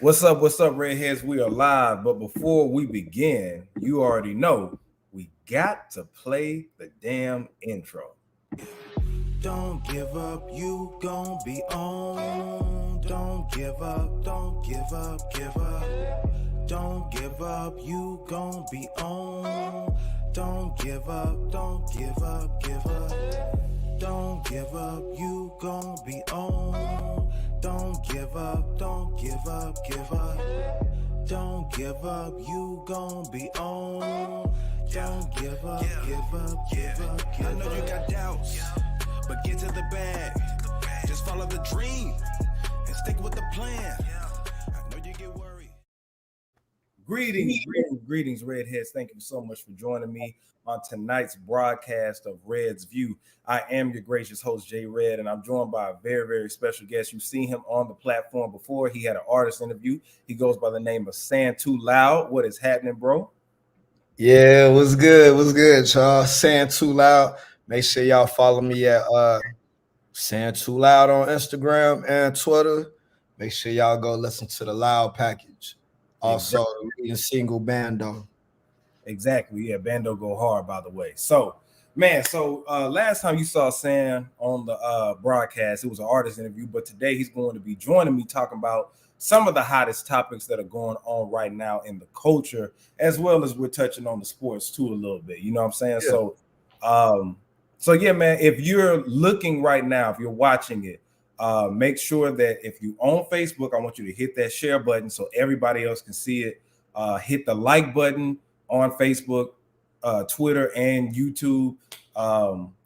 What's up, Redheads? We are live, but before we begin, you already know we got to play the damn intro. Don't give up, you gon' be on. Don't give up, don't give up, give up. Don't give up, you gon' be on. Don't give up, don't give up, give up. Don't give up, you gon' be on. Don't give up, don't give up, give up. Don't give up, you gon' be on. Don't give up, give up, give up, give up. I know you got doubts, but get to the bag. Just follow the dream and stick with the plan. I know you get worried. Greetings, Redheads. Thank you so much for joining me on tonight's broadcast of Red's View. I am your gracious host, Jay Red, and I'm joined by a very, very special guest. You've seen him on the platform before. He had an artist interview. He goes by the name of Saying Too Loud. What is happening, bro? Yeah, what's good? What's good, y'all? Saying Too Loud. Make sure y'all follow me at Saying Too Loud on Instagram and Twitter. Make sure y'all go listen to the Loud package. Also, the single Bando. Exactly. Yeah, Bando go hard, by the way. So, man, last time you saw Sam on the broadcast, it was an artist interview, but today he's going to be joining me talking about some of the hottest topics that are going on right now in the culture, as well as we're touching on the sports too a little bit. You know what I'm saying? Yeah. So yeah, man, if you're looking right now, if you're watching it, make sure that if you on Facebook, I want you to hit that share button so everybody else can see it. Hit the like button on Facebook, Twitter, and YouTube.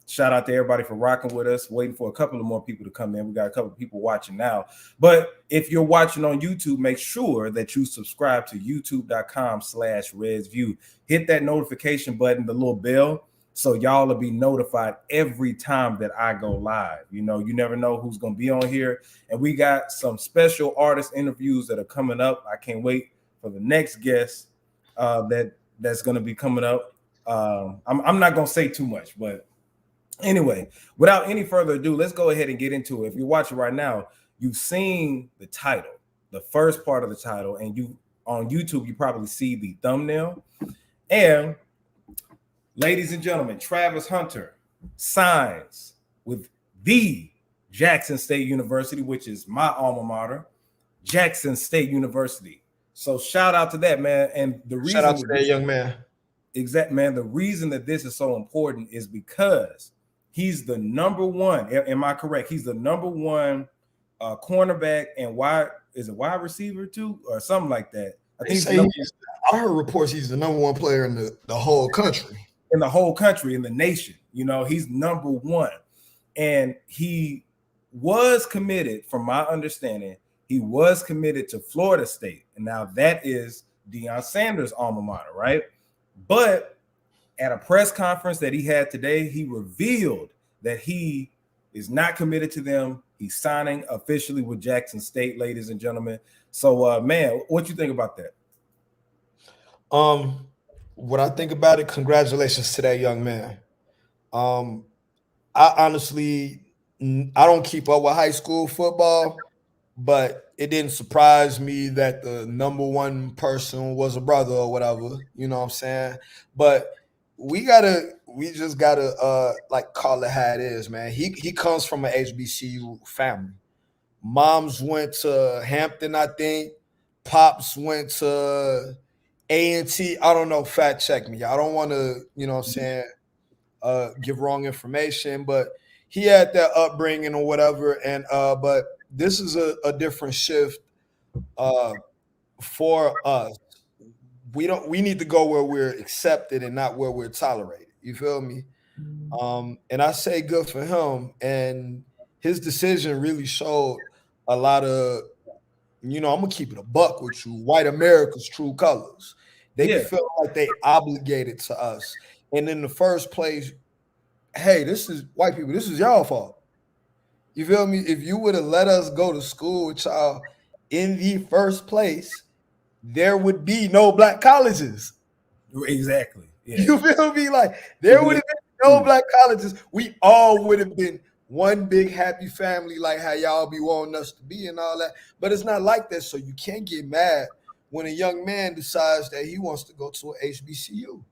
Shout out to everybody for rocking with us. Waiting for a couple of more people to come in. We got a couple of people watching now. But if you're watching on YouTube, make sure that you subscribe to youtube.com/RedsView. Hit that notification button, the little bell, so y'all will be notified every time that I go live. You know, you never know who's going to be on here. And we got some special artist interviews that are coming up. I can't wait for the next guest that's going to be coming up. I'm not going to say too much, but anyway, without any further ado, let's go ahead and get into it. If you're watching right now, you've seen the title, the first part of the title, and you on YouTube, you probably see the thumbnail. And ladies and gentlemen, Travis Hunter signs with the Jackson State University, which is my alma mater, Jackson State University. So shout out to that, man. And the reason shout out to that young man. Exact, man. The reason that this is so important is because he's the number one. Am I correct? He's the number one cornerback and wide receiver too, or something like that. I heard reports he's the number one player in the whole country. In the whole country, in the nation. You know, he's number one. And he was committed, from my understanding, he was committed to Florida State. And now that is Deion Sanders' alma mater, right? But at a press conference that he had today, he revealed that he is not committed to them. He's signing officially with Jackson State, ladies and gentlemen. So, man, what you think about that? What I think about it, congratulations to that young man. I honestly, I don't keep up with high school football, but it didn't surprise me that the number one person was a brother or whatever, you know what I'm saying? But we just gotta like call it how it is, man. He comes from an HBCU family. Moms went to Hampton, I think. Pops went to A&T. I don't know, fact check me. I don't want to, you know what I'm saying, give wrong information, but he had that upbringing or whatever. And but this is a different shift for us. We need to go where we're accepted and not where we're tolerated. You feel me? And I say good for him. And his decision really showed a lot of, you know, I'm gonna keep it a buck with you, white America's true colors. They feel like they obligated to us. And in the first place, hey, this is white people, this is y'all fault. You feel me? If you would have let us go to school with y'all in the first place, there would be no black colleges. Exactly. Yeah. You feel me? Like there would have been no black colleges. We all would have been one big happy family like how y'all be wanting us to be and all that. But it's not like that. So you can't get mad when a young man decides that he wants to go to an HBCU.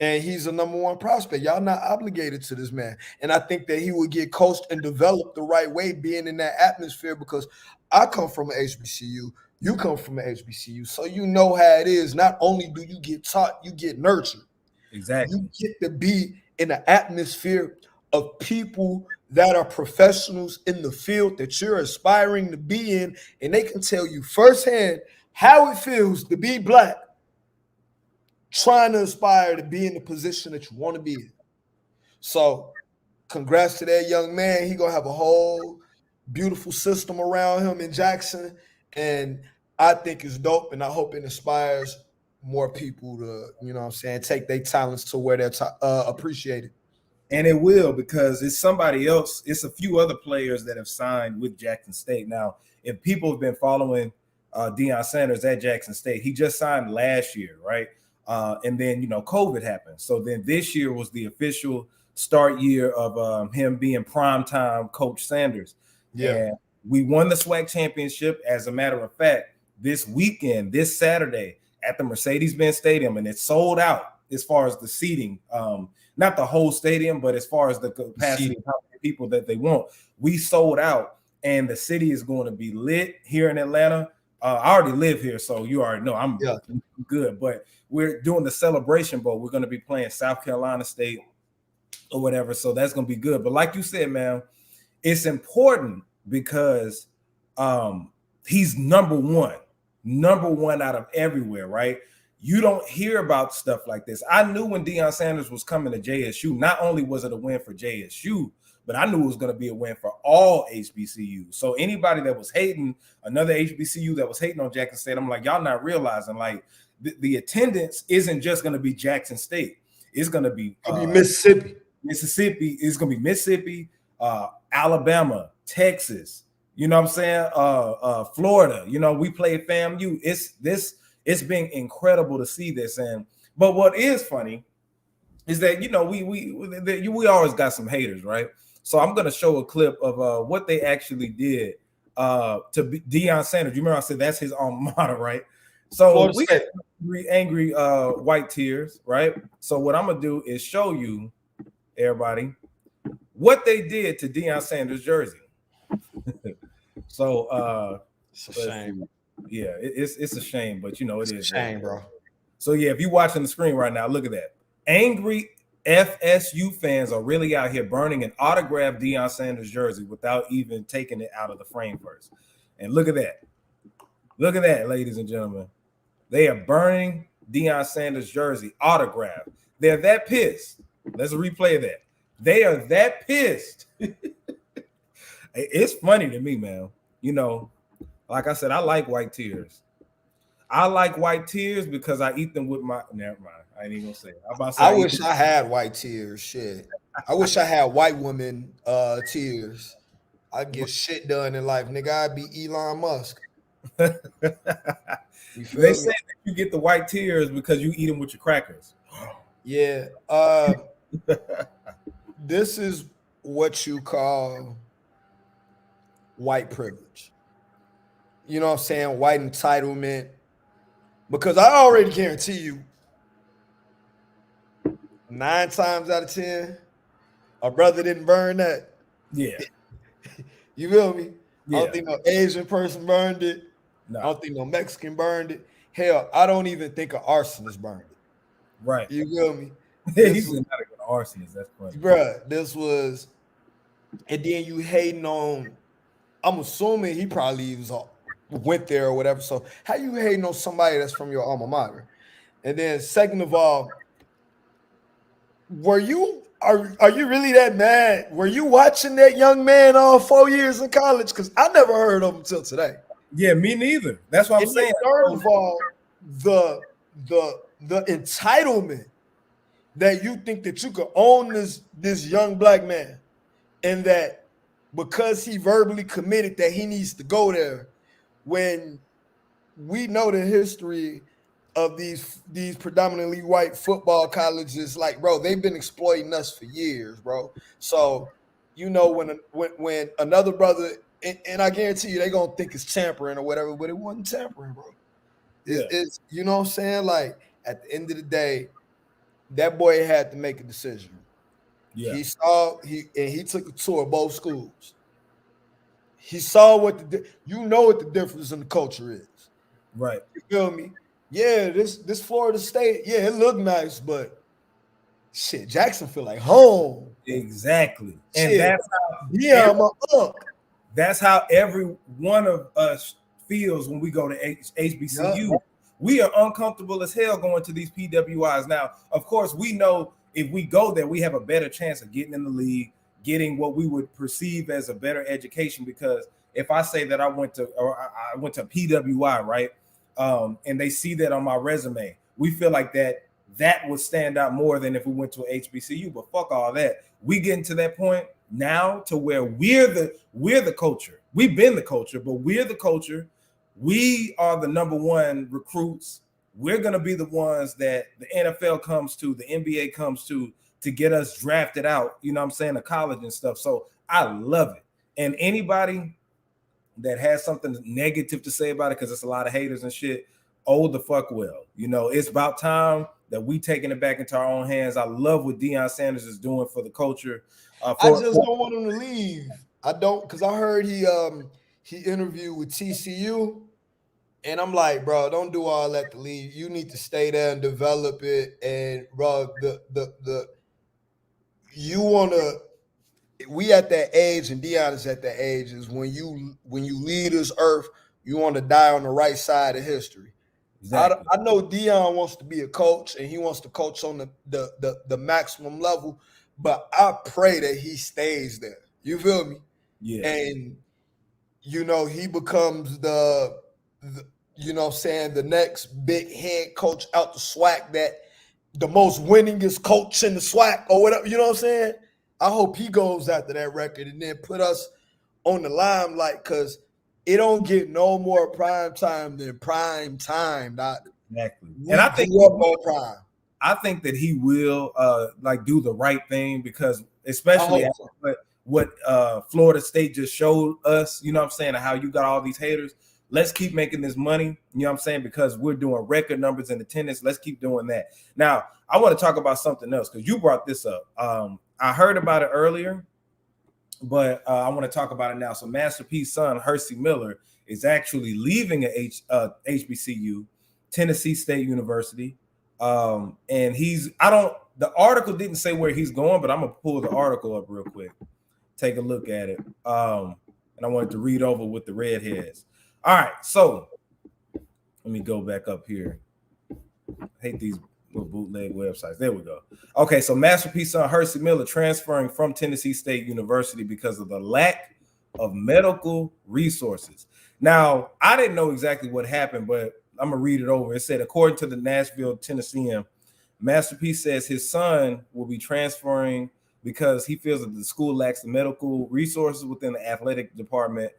And he's a number one prospect. Y'all not obligated to this man. And I think that he would get coached and developed the right way being in that atmosphere, because I come from an HBCU. You come from an HBCU. So you know how it is. Not only do you get taught, you get nurtured. Exactly. You get to be in an atmosphere of people that are professionals in the field that you're aspiring to be in, and they can tell you firsthand how it feels to be Black, trying to aspire to be in the position that you want to be in. So congrats to that young man. He going to have a whole beautiful system around him in Jackson, and I think it's dope, and I hope it inspires more people to, you know what I'm saying, take their talents to where they're appreciated. And it will, because it's somebody else. It's a few other players that have signed with Jackson State. Now, if people have been following Deion Sanders at Jackson State, he just signed last year, right? And then, COVID happened. So then this year was the official start year of him being primetime Coach Sanders. Yeah. And we won the SWAC championship. As a matter of fact, this weekend, this Saturday at the Mercedes-Benz Stadium, and it's sold out as far as the seating. Not the whole stadium, but as far as the capacity of how many people that they want. We sold out, and the city is going to be lit here in Atlanta. I already live here, so you already know I'm good. But we're doing the Celebration Bowl. We're going to be playing South Carolina State or whatever, so that's going to be good. But like you said, man, it's important because he's number one out of everywhere, right? You don't hear about stuff like this. I knew when Deion Sanders was coming to JSU, not only was it a win for JSU, but I knew it was going to be a win for all HBCUs. So anybody that was hating, another HBCU that was hating on Jackson State, I'm like, y'all not realizing, like, the attendance isn't just going to be Jackson State. It's going to be Mississippi. It's going to be Mississippi, Alabama, Texas. You know what I'm saying? Florida. We play FAMU. It's been incredible to see this. But what is funny is that we always got some haters, right? So I'm gonna show a clip of what they actually did to Deion Sanders. You remember I said that's his alma mater, right? So we got angry white tears, right? So what I'm gonna do is show you, everybody, what they did to Deion Sanders' jersey. So it's a shame. Yeah, it's a shame, but it is a shame, bro. So yeah, if you're watching the screen right now, look at that. Angry FSU fans are really out here burning an autographed Deion Sanders jersey without even taking it out of the frame first. And look at that. Look at that, ladies and gentlemen. They are burning Deion Sanders jersey autographed. They're that pissed. Let's replay that. They are that pissed. It's funny to me, man. Like I said, I like white tears. I like white tears because I eat them with my. Never mind. I ain't even gonna say it. I wish I had white tears. Shit. I wish I had white women tears. I get shit done in life, nigga. I'd be Elon Musk. They say that you get the white tears because you eat them with your crackers. Yeah. This is what you call white privilege. You know what I'm saying? White entitlement. Because I already guarantee you 9 times out of 10, a brother didn't burn that. Yeah. You feel me? Yeah. I don't think no Asian person burned it. No. I don't think no Mexican burned it. Hell, I don't even think an arsonist burned it. Right. You feel me? He's not a good arsonist. That's funny. Bruh, this was, and then you hating on, I'm assuming he probably went there or whatever. So how you hating on somebody that's from your alma mater? And then second of all, are you really that mad? Were you watching that young man all 4 years in college? Because I never heard of him until today. Yeah, me neither. That's what I'm saying. Third of all, the entitlement that you think that you could own this young black man, and that because he verbally committed that he needs to go there, when we know the history of these predominantly white football colleges, like, bro, they've been exploiting us for years, bro. So you know, when another brother, and I guarantee you they gonna think it's tampering or whatever, but it wasn't tampering, bro. It's you know what I'm saying? Like at the end of the day, that boy had to make a decision. Yeah. He took a tour of both schools. He saw what what the difference in the culture is. Right. You feel me? Yeah, this Florida State, yeah, it looked nice, but shit, Jackson feel like home. Exactly. And Shit, that's how every one of us feels when we go to HBCU. Yeah. We are uncomfortable as hell going to these PWIs. Now, of course, we know if we go there, we have a better chance of getting in the league, getting what we would perceive as a better education. Because if I say that I went to PWI, right, and they see that on my resume, we feel like that would stand out more than if we went to an HBCU. But fuck all that. We getting to that point now to where we're the culture. We've been the culture, but we're the culture. We are the number one recruits. We're going to be the ones that the NFL comes to, the NBA comes to get us drafted out, you know what I'm saying, to college and stuff. So I love it. And anybody that has something negative to say about it, because it's a lot of haters and shit, oh, the fuck well. You know, it's about time that we taking it back into our own hands. I love what Deion Sanders is doing for the culture. I just don't want him to leave. I don't, because I heard he interviewed with TCU. And I'm like, bro, don't do all that to leave. You need to stay there and develop it. And bro, we at that age, and Dion is at that age, is when you leave this earth, you want to die on the right side of history. Exactly. I know Dion wants to be a coach and he wants to coach on the maximum level, but I pray that he stays there. You feel me? Yeah. And you know, he becomes the you know what I'm saying, the next big head coach out the SWAC, that the most winningest coach in the SWAC or whatever, you know what I'm saying? I hope he goes after that record and then put us on the limelight, because it don't get no more prime time than prime time, doctor. Exactly. And I think that he will like do the right thing, because especially what Florida State just showed us, you know what I'm saying, and how you got all these haters. Let's keep making this money, you know what I'm saying, because we're doing record numbers in attendance. Let's keep doing that. Now, I want to talk about something else, because you brought this up. I heard about it earlier, but I want to talk about it now. So Master P's son, Hersey Miller, is actually leaving a HBCU, Tennessee State University. And the article didn't say where he's going, but I'm going to pull the article up real quick. Take a look at it. And I wanted to read over with the redheads. All right, so let me go back up here. I hate these little bootleg websites. There we go. Okay, so Master P's son, Hersey Miller, transferring from Tennessee State University because of the lack of medical resources. Now, I didn't know exactly what happened, but I'm going to read it over. It said, according to the Nashville Tennessean, Master P says his son will be transferring because he feels that the school lacks the medical resources within the athletic department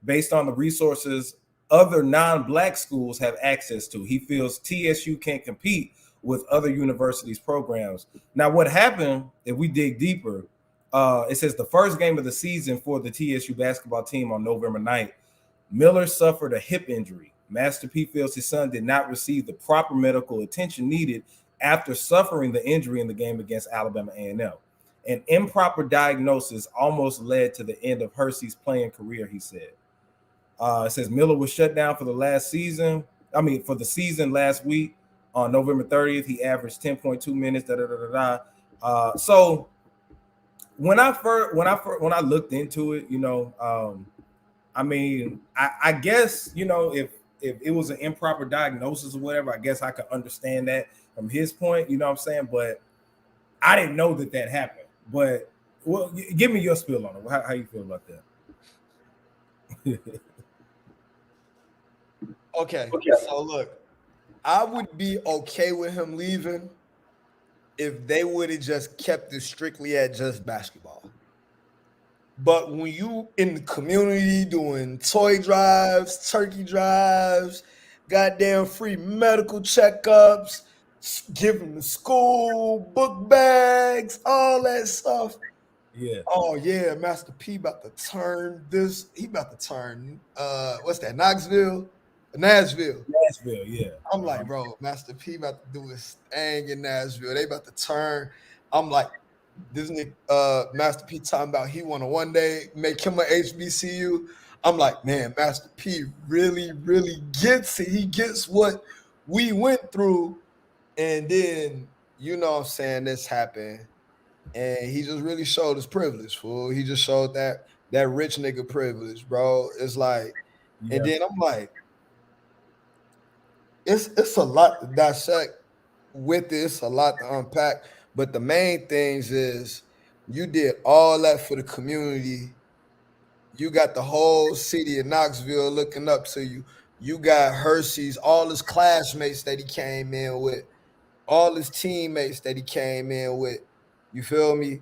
based on the resources other non-black schools have access to. He feels TSU can't compete with other universities' programs. Now, what happened, if we dig deeper, it says the first game of the season for the TSU basketball team on November 9th, Miller suffered a hip injury. Master P feels his son did not receive the proper medical attention needed after suffering the injury in the game against Alabama A&M. An improper diagnosis almost led to the end of Hersey's playing career, he said. It says Miller was shut down for the season last week on November 30th. He averaged 10.2 minutes. So when I looked into it, you know, I guess, you know, if it was an improper diagnosis or whatever, I guess I could understand that from his point, you know what I'm saying? But I didn't know that happened. But well, give me your spill on it. How you feel about that? Okay, so look, I would be okay with him leaving if they would have just kept it strictly at just basketball. But when you in the community doing toy drives, turkey drives, goddamn free medical checkups, giving the school book bags, all that stuff, Yeah. Oh yeah, Master P about to turn this. He about to turn what's that? Nashville. Nashville, yeah. I'm like, bro, Master P about to do his thing in Nashville. They about to turn. I'm like, this nigga, Master P talking about he want to one day make him a HBCU. I'm like, man, Master P really, really gets it. He gets what we went through. And then, you know what I'm saying, this happened. And he just really showed his privilege, fool. He just showed that rich nigga privilege, bro. It's like, and Yeah. then I'm like, it's a lot to dissect with this, a lot to unpack. But the main things is you did all that for the community. You got the whole city of Knoxville looking up to you. You got Hershey's, all his classmates that he came in with, all his teammates that he came in with. You feel me?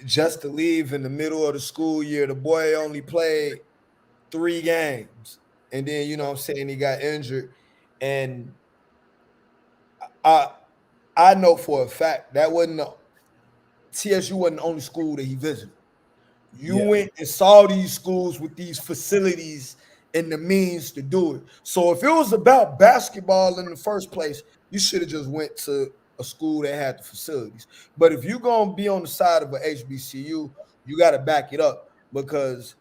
Just to leave in the middle of the school year, the boy only played 3 games. And then, you know what I'm saying, he got injured. And I I know for a fact that wasn't TSU wasn't the only school that he visited. You Yeah. went and saw these schools with these facilities and the means to do it. So if it was about basketball in the first place, you should have just went to a school that had the facilities. But if you're gonna be on the side of a HBCU, you got to back it up because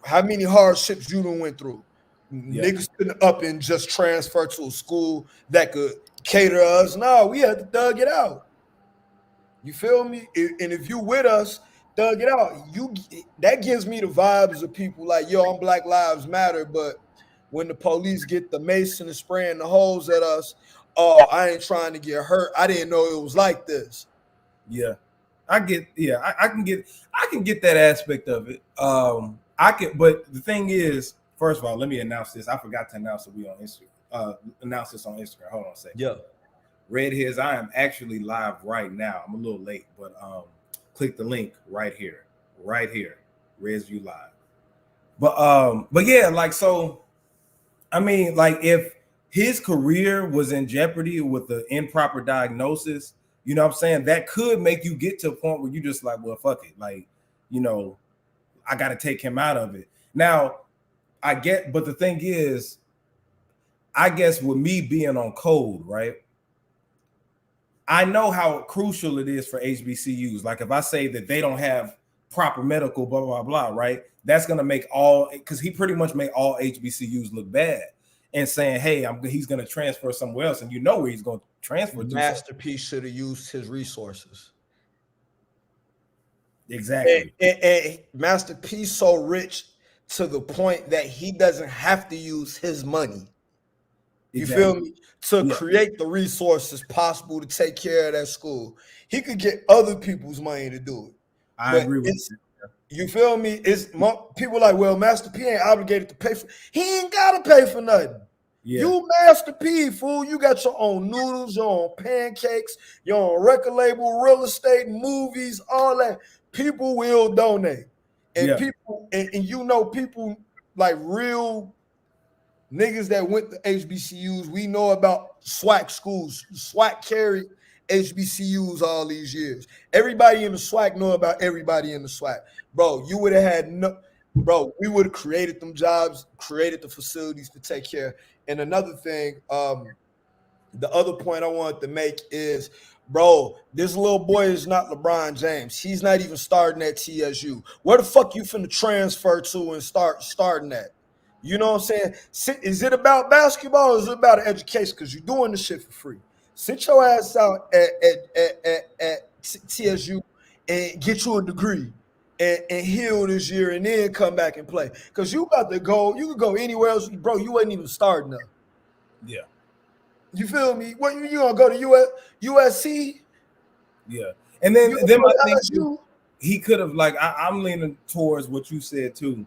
how many hardships you done went through? Yeah. Niggas couldn't up and just transfer to a school that could cater us. No, we had to thug it out. You feel me? And if you with us, thug it out. That gives me the vibes of people like, yo, I'm Black Lives Matter, but when the police get the mace and the spraying the holes at us, oh, I ain't trying to get hurt. I didn't know it was like this. Yeah. I can get that aspect of it. I can, but the thing is, first of all, let me announce this. I forgot to announce that we on Instagram. Announce this on Instagram. Hold on a second. Yeah. Redheads, I am actually live right now. I'm a little late, but click the link right here, Reds View Live. But yeah, like, so I mean, like, if his career was in jeopardy with the improper diagnosis, you know what I'm saying, that could make you get to a point where you just like, well, fuck it, like, you know, I got to take him out of it. Now, but the thing is, I guess with me being on code, right? I know how crucial it is for HBCUs. Like, if I say that they don't have proper medical, blah, blah, blah, right? That's going to make because he pretty much made all HBCUs look bad and saying, hey, he's going to transfer somewhere else. And you know where he's going to transfer to. Master P should have used his resources. Exactly. And Master P so rich to the point that he doesn't have to use his money. You feel me? To create the resources possible to take care of that school. He could get other people's money to do it. I agree with you. You feel me? People like, well, Master P ain't obligated to pay for. He ain't gotta pay for nothing. Yeah. You Master P, fool. You got your own noodles, your own pancakes, your own record label, real estate, movies, all that. People will donate. And people, and you know, people like real niggas that went to HBCUs, we know about SWAC schools. SWAC carried HBCUs all these years. Everybody in the SWAC know about everybody in the SWAC. Bro, you would have had we would have created them jobs, created the facilities to take care. And another thing, the other point I wanted to make is, bro, this little boy is not LeBron James. He's not even starting at TSU. Where the fuck you finna transfer to and starting at? You know what I'm saying? Is it about basketball or is it about education? Because you're doing this shit for free. Sit your ass out at TSU and get you a degree and heal this year and then come back and play. Because you about to go, you could go anywhere else. Bro, you wasn't even starting up. Yeah. You feel me? What, you gonna go to USC? Yeah. And then I think he could have, like, I'm leaning towards what you said too.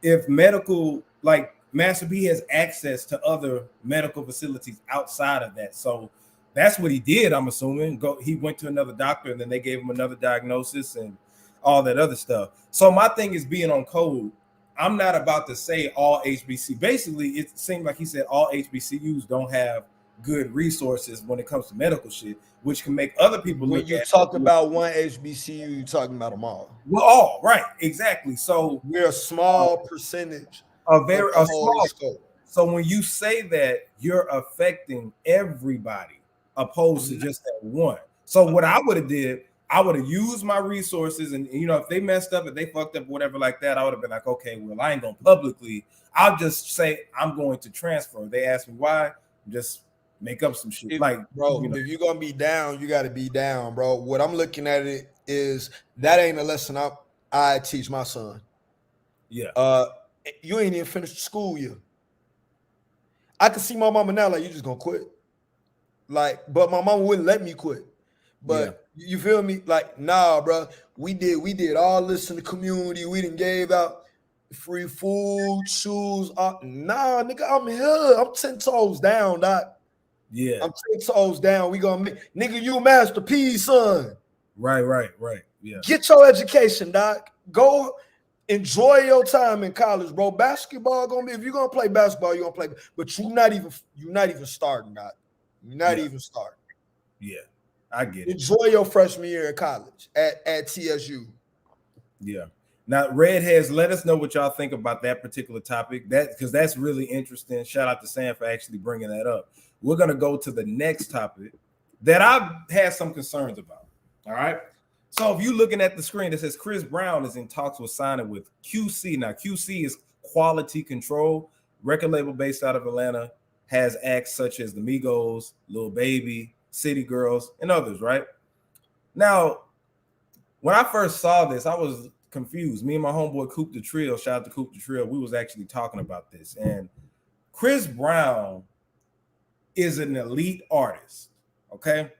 If medical, like, Master P has access to other medical facilities outside of that. So that's what he did, I'm assuming. He went to another doctor and then they gave him another diagnosis and all that other stuff. So my thing is being on code. I'm not about to say all HBC. Basically, it seemed like he said all HBCUs don't have good resources when it comes to medical shit, which can make other people When look you at talk about one HBCU, you're talking about them all. well, all right, exactly. So We're a small percentage a of very the a whole small. scope. So when you say that, you're affecting everybody opposed to just that one. So what I would have did, I would have used my resources, and if they messed up, if they fucked up, whatever like that, I would have been like, okay, well, I ain't gonna publicly. I'll just say I'm going to transfer. They ask me why, just make up some shit. If you're gonna be down, you got to be down, bro. What I'm looking at it is that ain't a lesson I teach my son. Yeah. You ain't even finished the school year. I can see my mama now, like, you just gonna quit. Like, but my mama wouldn't let me quit. But you feel me? Like, nah, bro. We did all this in the community. We done gave out free food, shoes. Nah, nigga, I'm here. I'm 10 toes down, doc. Yeah. I'm 10 toes down. We gonna make nigga, you Master P, son. Right. Yeah. Get your education, doc. Go enjoy your time in college, bro. Basketball gonna be, if you're gonna play basketball, you're gonna play, but you're not even starting, doc. You're not even starting. Yeah, I get it. Enjoy your freshman year at college at TSU. Yeah. Now, Redheads, let us know what y'all think about that particular topic. Because that's really interesting. Shout out to Sam for actually bringing that up. We're gonna go to the next topic that I've had some concerns about. All right. So if you're looking at the screen, it says Chris Brown is in talks with signing with QC. Now, QC is Quality Control, record label based out of Atlanta, has acts such as the Migos, Lil Baby, City Girls, and others, right? Now, when I first saw this, I was confused. Me and my homeboy Coop the Trio, shout out to Coop the Trio, we was actually talking about this. And Chris Brown is an elite artist, okay?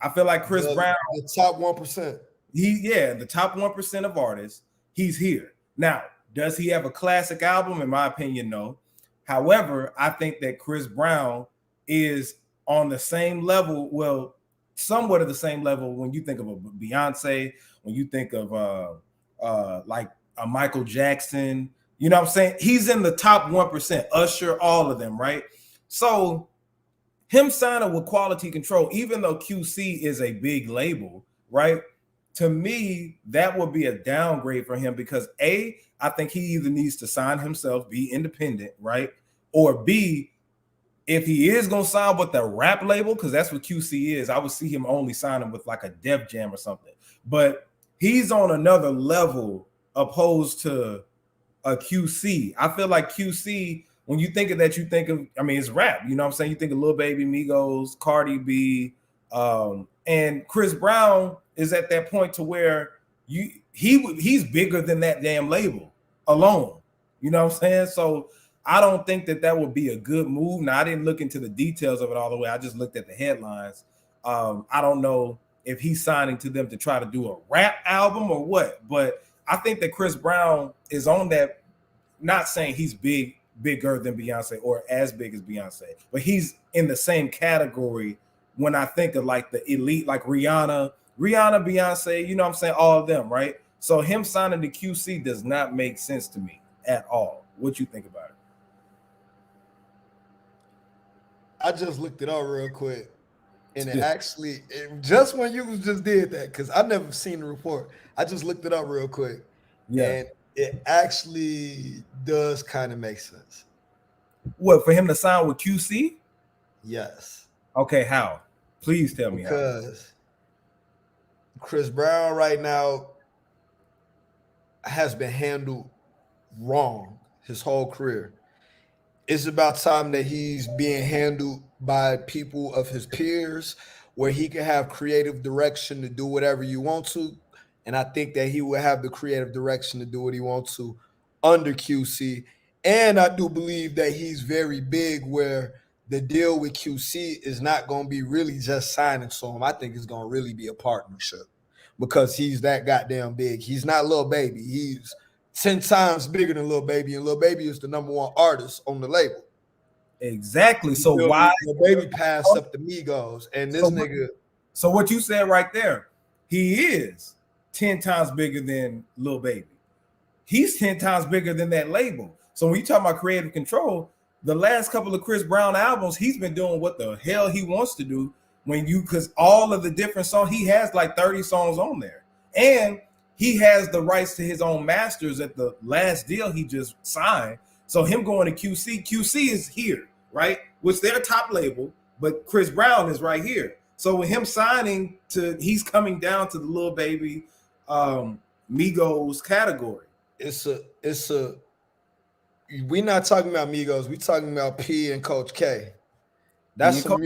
I feel like Chris Brown, the top 1%. The top 1% of artists, he's here. Now, does he have a classic album? In my opinion, no. However, I think that Chris Brown is on the same level, well, somewhat of the same level when you think of a Beyonce, when you think of like a Michael Jackson, you know what I'm saying? He's in the top 1%, Usher, all of them, right? So him signing with Quality Control, even though QC is a big label, right? To me, that would be a downgrade for him because A, I think he either needs to sign himself, be independent, right? Or B, if he is going to sign with the rap label, because that's what QC is, I would see him only signing with like a Def Jam or something. But he's on another level opposed to a QC. I feel like QC, when you think of that, you think of, I mean, it's rap. You know what I'm saying? You think of Lil Baby, Migos, Cardi B, and Chris Brown is at that point to where he's bigger than that damn label alone. You know what I'm saying? So I don't think that would be a good move. Now, I didn't look into the details of it all the way. I just looked at the headlines. I don't know if he's signing to them to try to do a rap album or what, but I think that Chris Brown is on that, not saying he's bigger than Beyonce or as big as Beyonce, but he's in the same category when I think of like the elite, like Rihanna, Beyonce, you know what I'm saying? All of them, right? So him signing to QC does not make sense to me at all. What you think about it? I just looked it up real quick. And just when you just did that, because I never seen the report, I just looked it up real quick. Yeah. And it actually does kind of make sense. What, for him to sign with QC? Yes. Okay, how? Please tell me how. Because Chris Brown right now has been handled wrong his whole career. It's about time that he's being handled by people of his peers where he can have creative direction to do whatever you want to. And I think that he will have the creative direction to do what he wants to under QC. And I do believe that he's very big where the deal with QC is not going to be really just signing to him. I think it's going to really be a partnership because he's that goddamn big. He's not Lil Baby. He's 10 times bigger than Lil Baby, and Lil Baby is the #1 artist on the label. Exactly. So why Lil Baby passed up the Migos, and this nigga. So what you said right there, he is 10 times bigger than Lil Baby. He's 10 times bigger than that label. So when you talk about creative control, the last couple of Chris Brown albums, he's been doing what the hell he wants to do because all of the different songs, he has like 30 songs on there. And he has the rights to his own masters at the last deal he just signed. So him going to QC is here, right? Which their top label, but Chris Brown is right here. So with him signing he's coming down to the Lil Baby Migos category. We're not talking about Migos. We're talking about P and Coach K. That's a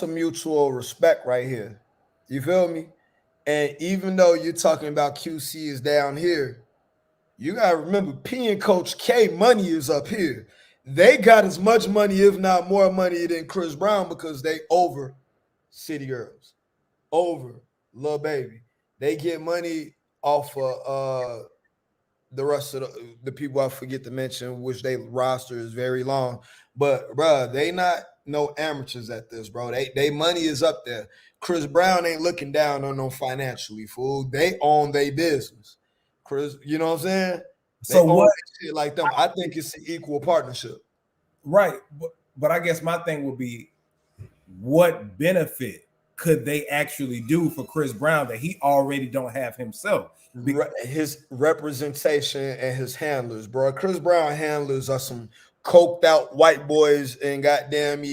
mutual respect right here. You feel me? And even though you're talking about QC is down here, you gotta remember P and Coach K money is up here. They got as much money, if not more money, than Chris Brown because they over City Girls, over Lil Baby. They get money off of the rest of the people I forget to mention, which they roster is very long. But bruh, they not no amateurs at this, bro. They money is up there. Chris Brown ain't looking down on them financially, fool. They own their business. Chris, you know what I'm saying? So what shit like them? I think it's an equal partnership. Right. But I guess my thing would be, what benefit could they actually do for Chris Brown that he already don't have himself? His representation and his handlers, bro. Chris Brown handlers are some coked out white boys in goddamn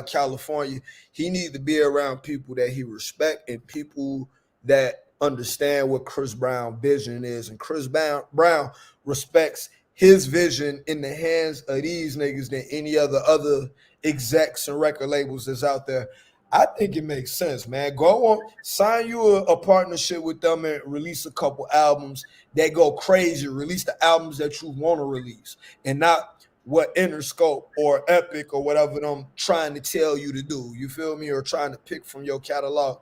California. He needs to be around people that he respect and people that understand what Chris Brown vision is. And Chris Brown respects his vision in the hands of these niggas than any other execs and record labels that's out there. I think it makes sense, man. Go on, sign you a partnership with them and release a couple albums that go crazy. Release the albums that you want to release and not what Interscope or Epic or whatever them trying to tell you to do. You feel me? Or trying to pick from your catalog.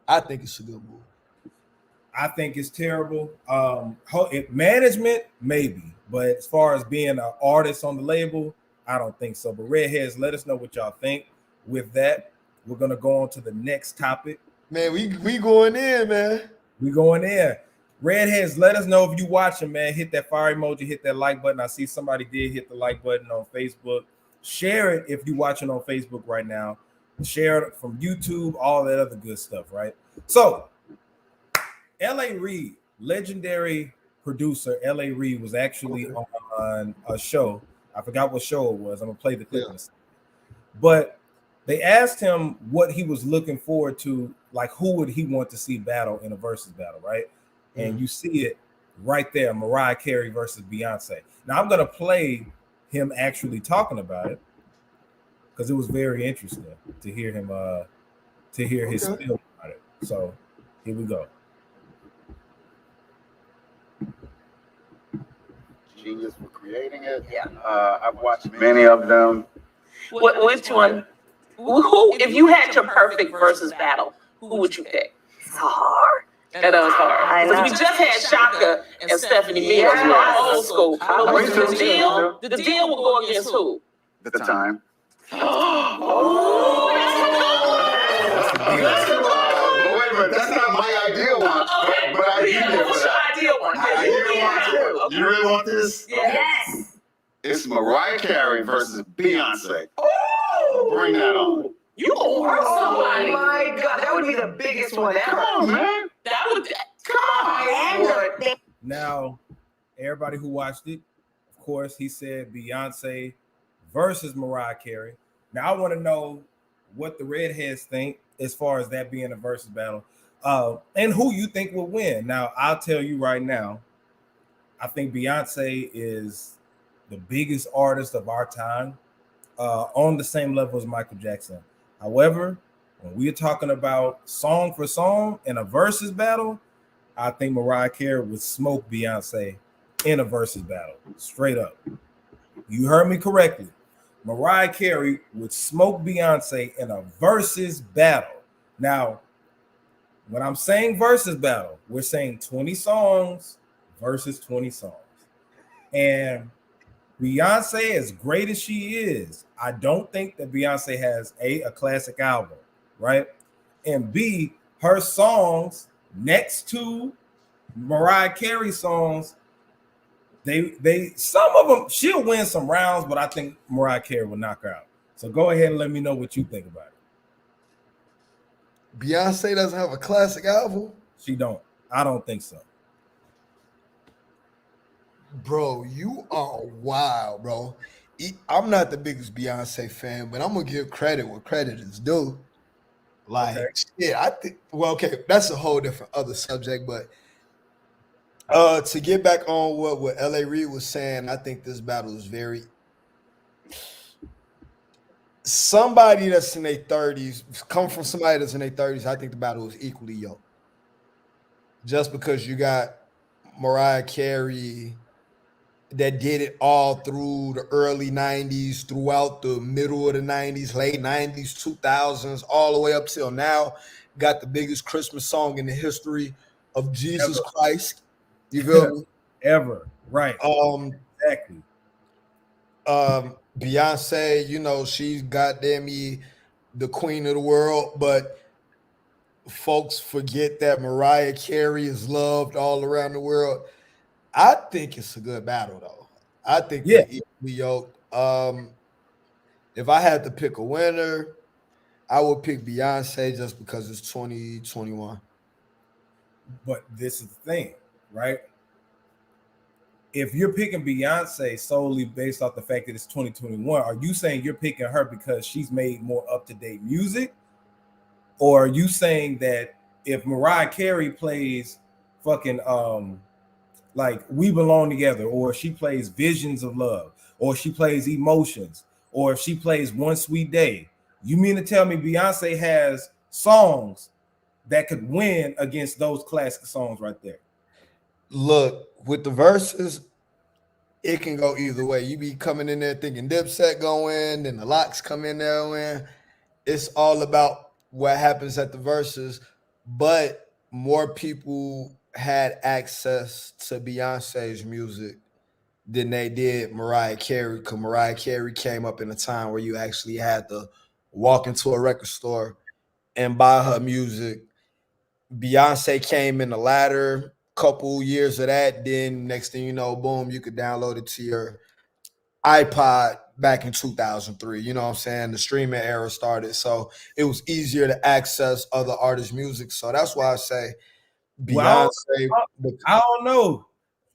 I think it's a good move. I think it's terrible. Management, maybe. But as far as being an artist on the label, I don't think so. But Redheads, let us know what y'all think. With that, we're going to go on to the next topic. Man, we going in, man. We going in. Redheads, let us know if you watching, man. Hit that fire emoji, hit that like button. I see somebody did hit the like button on Facebook. Share it if you're watching on Facebook right now. Share it from YouTube, all that other good stuff, right? So, L.A. Reid, legendary producer L.A. Reid was actually on a show. I forgot what show it was. I'm going to play the clip. Yeah. But they asked him what he was looking forward to, like who would he want to see battle in a Verzuz battle, right? Mm-hmm. And you see it right there, Mariah Carey versus Beyonce. Now, I'm going to play him actually talking about it because it was very interesting to hear him, to hear his spiel about it. So here we go. Genius for creating it. Yeah. I've watched many of them. Which one? Who, if you had your perfect Verzuz battle, who would you pick? It's hard. That was hard. Because we just had Shaka and Stephanie Mills. Old school. The deal will go against who? The Time. Oh, wait a minute, that's not my ideal one. But I do. What's your ideal one? You really want this? Yes. It's Mariah Carey versus Beyonce. Oh, bring that on. You gonna hurt somebody? Oh my God, that would be the biggest one ever. Come on, man. That would. Come on. Now, everybody who watched it, of course, he said Beyonce versus Mariah Carey. Now, I want to know what the Redheads think as far as that being a Verzuz battle, and who you think will win. Now, I'll tell you right now, I think Beyonce is the biggest artist of our time, on the same level as Michael Jackson. However, when we're talking about song for song in a Verzuz battle, I think Mariah Carey would smoke Beyonce in a Verzuz battle. Straight up. You heard me correctly. Mariah Carey would smoke Beyonce in a Verzuz battle. Now, when I'm saying Verzuz battle, we're saying 20 songs versus 20 songs. And Beyonce, as great as she is, I don't think that Beyonce has a classic album, right? And B, her songs next to Mariah Carey songs They some of them she'll win some rounds, but I think Mariah Carey will knock her out. So go ahead and let me know what you think about it. Beyonce doesn't have a classic album? She don't. I don't think so. Bro, you are wild, bro. I'm not the biggest Beyonce fan, but I'm gonna give credit where credit is due. Like, yeah, I think. Well, okay, that's a whole different other subject. But to get back on what L.A. Reid was saying, I think this battle is very. Somebody that's in their 30s, come from somebody that's in their 30s, I think the battle is equally yoked. Just because you got Mariah Carey that did it all through the early 90s, throughout the middle of the 90s, late 90s, 2000s, all the way up till now, got the biggest Christmas song in the history of Jesus Christ. You feel me? Ever. Right. Exactly. Beyonce, you know, she's goddamn me the queen of the world, but folks forget that Mariah Carey is loved all around the world. I think it's a good battle, though. I think they're equally yoked. If I had to pick a winner, I would pick Beyonce just because it's 2021. But this is the thing, right? If you're picking Beyonce solely based off the fact that it's 2021, are you saying you're picking her because she's made more up-to-date music? Or are you saying that if Mariah Carey plays fucking like We Belong Together, or she plays Visions of Love, or she plays Emotions, or if she plays One Sweet Day, you mean to tell me Beyonce has songs that could win against those classic songs right there? Look, with the verses, it can go either way. You be coming in there thinking Dipset go in, then the Locks come in there win. It's all about what happens at the verses, but more people had access to Beyonce's music than they did Mariah Carey, because Mariah Carey came up in a time where you actually had to walk into a record store and buy her music. Beyonce came in the latter couple years of that. Then next thing you know, boom, you could download it to your iPod back in 2003. You know what I'm saying? The streaming era started. So it was easier to access other artists' music. So that's why I say Beyonce. Well, I don't know.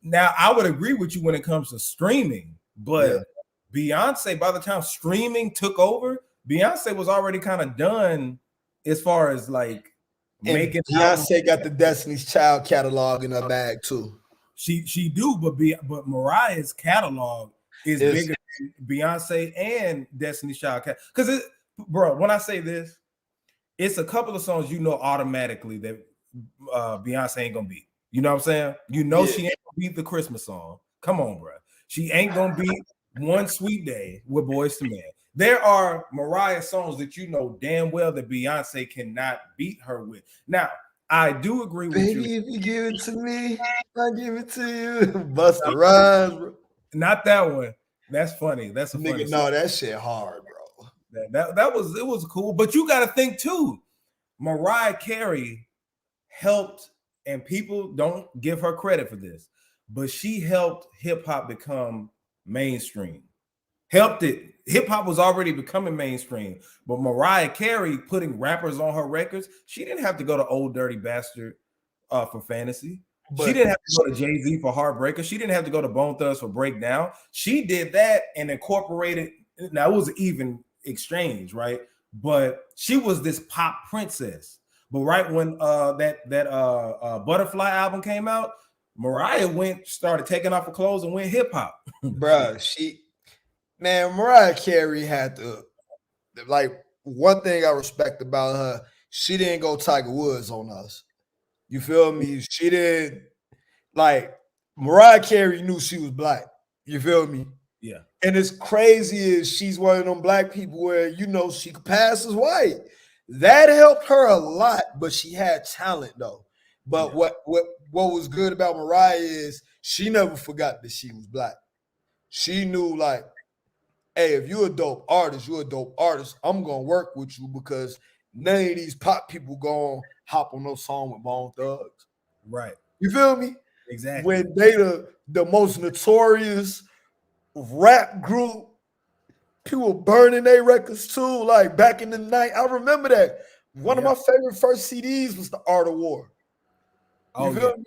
Now, I would agree with you when it comes to streaming, but Beyonce, by the time streaming took over, Beyonce was already kind of done as far as like making. Beyonce got the Destiny's Child catalog in her bag too. She do, but Mariah's catalog is bigger than Beyonce and Destiny's Child. Because bro, when I say this, it's a couple of songs you know automatically that Beyonce ain't gonna beat. You know what I'm saying? You know she ain't gonna beat the Christmas song. Come on, bro. She ain't gonna beat One Sweet Day with Boyz II Men. There are Mariah songs that you know damn well that Beyonce cannot beat her with. Now, I do agree with you. Baby, if you give it to me, I give it to you. Busta Rhymes, bro. Not that one. That's funny. That's a funny nigga. song. No, that shit hard, bro. That was cool. But you got to think too. Mariah Carey helped, and people don't give her credit for this, but she helped hip hop become mainstream. Helped it. Hip hop was already becoming mainstream, but Mariah Carey putting rappers on her records, she didn't have to go to Old Dirty Bastard for Fantasy. She didn't have to go to Jay-Z for Heartbreaker. She didn't have to go to Bone Thugs for Breakdown. She did that and incorporated. Now it was an even exchange, right? But she was this pop princess. But right when that Butterfly album came out, Mariah started taking off her clothes and went hip hop. Bruh, Mariah Carey had to, like, one thing I respect about her, she didn't go Tiger Woods on us. You feel me? She didn't, like, Mariah Carey knew she was black. You feel me? Yeah. And as crazy as she's one of them black people where, you know, she could pass as white. That helped her a lot, but she had talent, though. But what was good about Mariah is she never forgot that she was black. She knew, like, hey, if you're a dope artist, you're a dope artist. I'm going to work with you because none of these pop people going to hop on no song with Bone Thugs. Right. You feel me? Exactly. when they the most notorious rap group. People burning their records too, like back in the night. I remember that. One of my favorite first CDs was The Art of War. You feel me?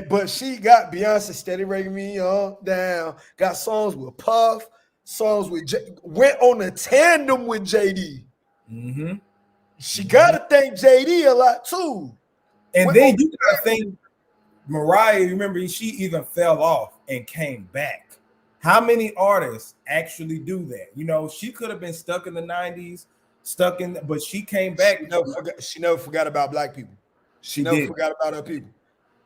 But she got Beyonce steady breaking me up, down. Got songs with Puff, songs with went on a tandem with JD. Mm-hmm. She gotta thank JD a lot too. And then you gotta think Mariah, remember, she even fell off and came back. How many artists actually do that? You know, she could have been stuck in the 90s, but she came back. She never forgot about black people. She never forgot about her people.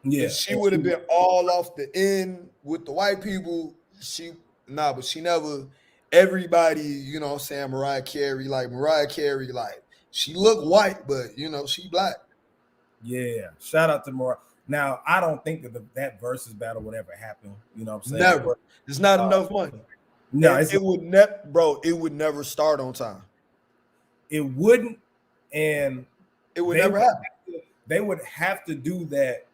Yeah. If she would have been all off the end with the white people, but she never, everybody, you know what I'm saying, Mariah Carey, like, she looked white, but, you know, she black. Yeah. Shout out to Mariah. Now, I don't think that Verzuz battle would ever happen. You know what I'm saying? Never. There's not enough money. No, it would never start on time. It wouldn't, and it would never happen. They would have to do that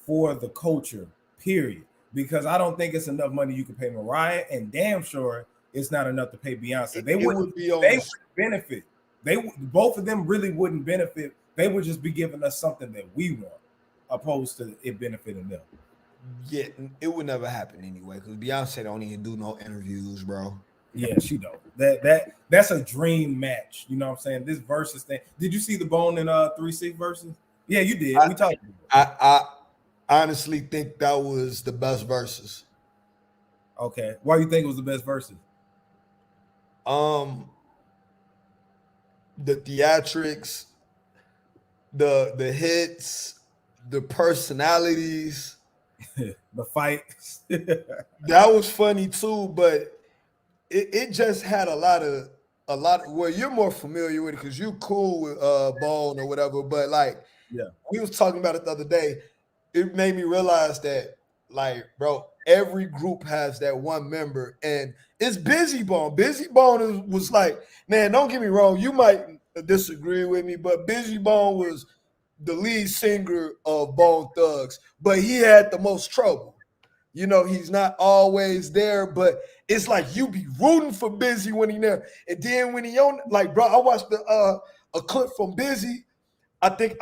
for the culture, period. Because I don't think it's enough money you could pay Mariah, and damn sure it's not enough to pay Beyonce. They would benefit. Both of them really wouldn't benefit. They would just be giving us something that we want, opposed to it benefiting them. Yeah, it would never happen anyway, because Beyonce don't even do no interviews, bro. Yeah, she don't. That's a dream match. You know what I'm saying? This Verzuz thing. Did you see the Bone and 3-6 Verzuz? Yeah, you did. We talked. I honestly think that was the best Verzuz. Okay, why do you think it was the best Verzuz? The theatrics, the hits, the personalities, the fights. That was funny too, but it just had a lot of well, you're more familiar with it because you're cool with Bone or whatever, but like, yeah, we was talking about it the other day. It made me realize that, like, bro, every group has that one member, and it's Busy Bone. Busy Bone was like, man, don't get me wrong, you might disagree with me, but Busy Bone was the lead singer of Bone Thugs, but he had the most trouble. You know, he's not always there, but it's like you be rooting for Busy when he there. And then when he on, like, bro, I watched a clip from Busy. I think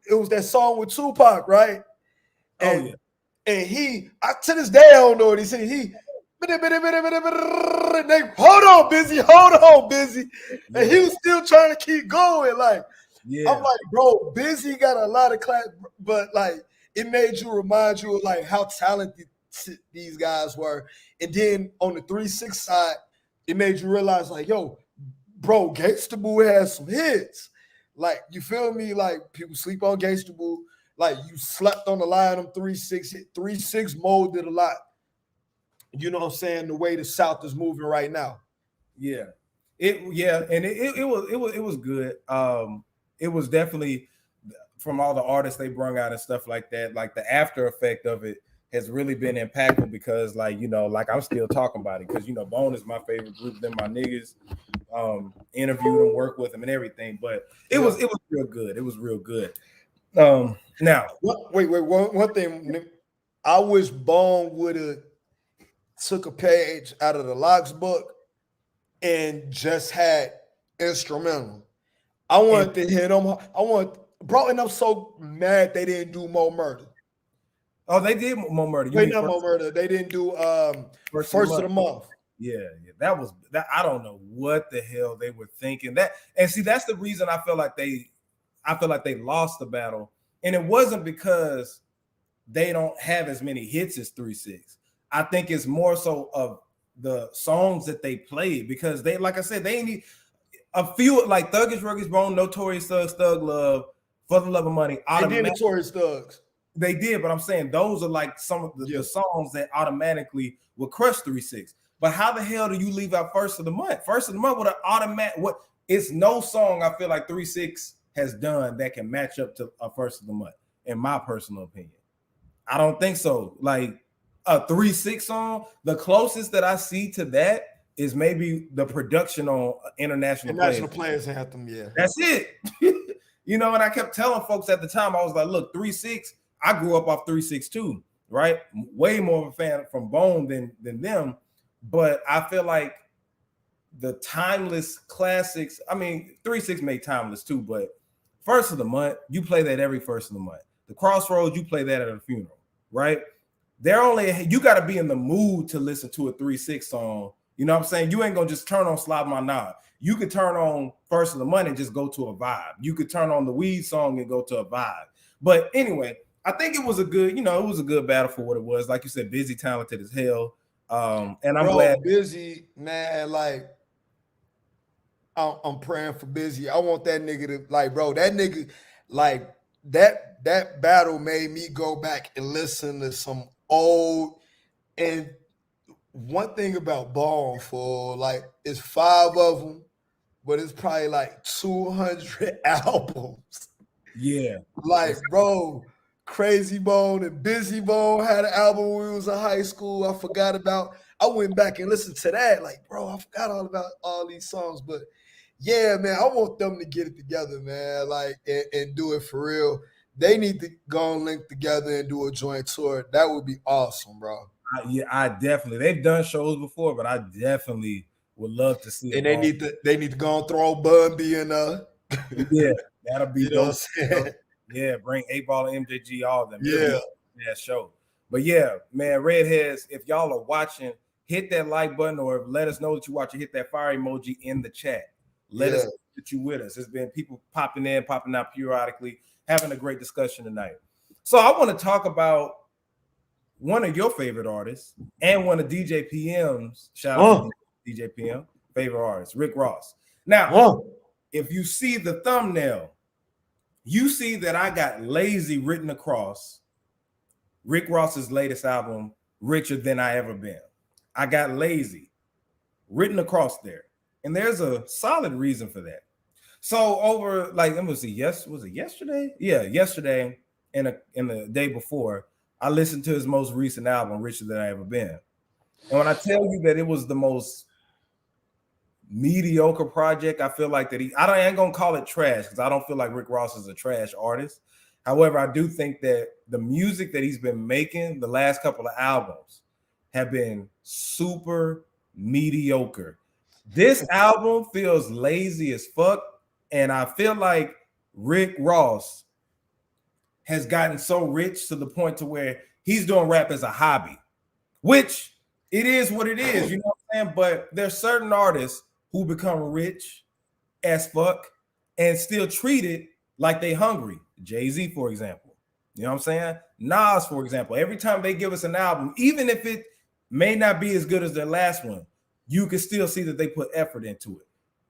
it was that song with Tupac, right? And, and to this day, I don't know what he said. And they, hold on, Busy. And he was still trying to keep going. Like, yeah. I'm like, bro, Busy got a lot of class, but like, it made you remind you of like how talented these guys were. And then on the 3-6 side, it made you realize, like, yo, bro, Gangsta Boo has some hits. Like, you feel me? Like, people sleep on Gangsta Boo. Like, you slept on the line of 3-6. 3-6 molded a lot. You know what I'm saying? The way the South is moving right now. Yeah. It was good. It was definitely, from all the artists they brung out and stuff like that, like the after effect of it has really been impactful because, like, you know, like I'm still talking about it because, you know, Bone is my favorite group. They're my niggas. Interviewed them, work with them and everything, but it was real good. It was real good. Now, one thing. I wish Bone would have took a page out of the Locks book and just had instrumental. I wanted to hit them. And I'm so mad they didn't do Mo Murder. Oh, they did Mo Murder. Wait, not Mo Murder. They didn't do first of the month. Yeah, that was that. I don't know what the hell they were thinking. That's the reason I feel like they lost the battle, and it wasn't because they don't have as many hits as 3-6. I think it's more so of the songs that they played because they, like I said, they need a few like Thuggish Ruggish Bone, Notorious Thugs, Thug Love, For the Love of Money. They did Notorious Thugs. They did, but I'm saying those are like some of the songs that automatically will crush 3-6. But how the hell do you leave out First of the Month? First of the Month with an automatic, it's no song I feel like 3-6 has done that can match up to a First of the Month, in my personal opinion. I don't think so. Like a 3-6 song, the closest that I see to that is maybe the production on International Players Anthem, yeah. That's it. You know, and I kept telling folks at the time, I was like, look, 3-6, I grew up off 3-6 too. right? Way more of a fan from Bone than them. But I feel like the timeless classics, I mean, 3-6 made timeless too, but first of the month, you play that every first of the month. The Crossroads, you play that at a funeral, right? You got to be in the mood to listen to a 3-6 song. You know what I'm saying? You ain't gonna just turn on Slide My Knob. You could turn on First of the Month and just go to a vibe. You could turn on the Weed song and go to a vibe. But anyway, I think it was a good battle for what it was. Like you said, Busy, talented as hell. And I'm glad. Busy, man, like I'm praying for Busy. I want that nigga to that nigga, like that battle made me go back and listen to some old. And one thing about Bone, for it's 5 of them, but it's probably like 200 albums. Yeah, bro, Crazy Bone and Busy Bone had an album when we was in high school. I forgot about. I went back and listened to that. Bro, I forgot all about all these songs. But yeah, man, I want them to get it together, man. And do it for real. They need to go and link together and do a joint tour. That would be awesome, bro. I definitely. They've done shows before, but I definitely would love to see it. And they need to go and throw Bun B in Yeah, that'll be dope. Yeah, bring 8Ball and MJG, all of them. Yeah, that show. But yeah, man, Redheads, if y'all are watching, hit that like button or let us know that you watch it. Hit that fire emoji in the chat. Let us know that you with us. There's been people popping in, popping out periodically, having a great discussion tonight. So I want to talk about one of your favorite artists and one of DJ PM's, shout out to DJ PM, favorite artist, Rick Ross. Now, if you see the thumbnail, you see that I got Lazy written across Rick Ross's latest album, Richer Than I Ever Been. I got Lazy written across there. And there's a solid reason for that. So over, let me see, was it yesterday? Yeah, yesterday and the day before, I listened to his most recent album, Richer Than I Ever Been. And when I tell you that it was the most mediocre project, I feel like that I ain't gonna call it trash because I don't feel like Rick Ross is a trash artist. However, I do think that the music that he's been making the last couple of albums have been super mediocre. This album feels lazy as fuck, and I feel like Rick Ross has gotten so rich to the point to where he's doing rap as a hobby, which it is what it is, you know what I'm saying? But there's certain artists who become rich as fuck and still treat it like they hungry. Jay-Z, for example. You know what I'm saying? Nas, for example. Every time they give us an album, even if it may not be as good as their last one, you can still see that they put effort into it.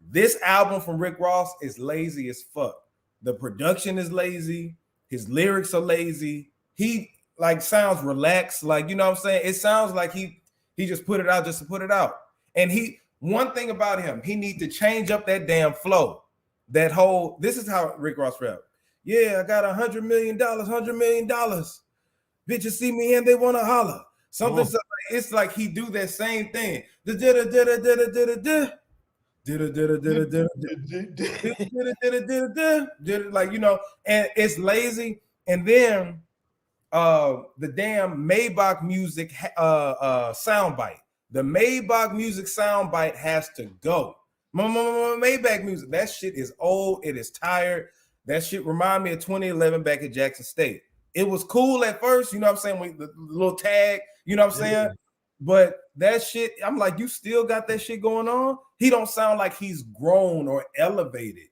This album from Rick Ross is lazy as fuck. The production is lazy. His lyrics are lazy. He sounds relaxed. You know what I'm saying? It sounds like he just put it out just to put it out. And one thing about him, he need to change up that damn flow. This is how Rick Ross rap. Yeah, I got $100 million, $100 million. Bitches see me and they want to holler. Something, it's like he do that same thing. And it's lazy. And then the damn Maybach music soundbite. The Maybach music soundbite has to go. Maybach music, that shit is old. It is tired. That shit remind me of 2011 back at Jackson State. It was cool at first, you know what I'm saying, with the little tag, you know what I'm saying? But that shit, I'm like, you still got that shit going on? He don't sound like he's grown or elevated.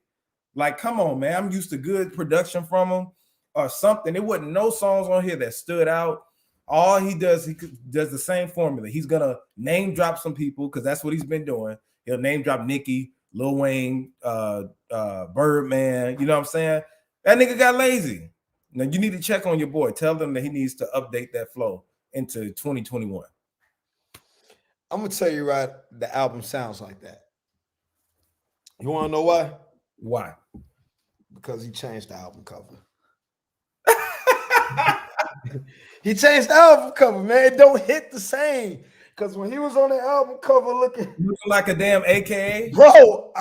Come on, man. I'm used to good production from him or something. There wasn't no songs on here that stood out. All he does the same formula. He's going to name drop some people because that's what he's been doing. He'll name drop Nicki, Lil Wayne, Birdman. You know what I'm saying? That nigga got lazy. Now you need to check on your boy. Tell them that he needs to update that flow into 2021. I'm gonna tell you right, the album sounds like that. You want to know why? Why? Because he changed the album cover. He changed the album cover, man. It don't hit the same. Because when he was on the album cover looking like a damn AKA, bro,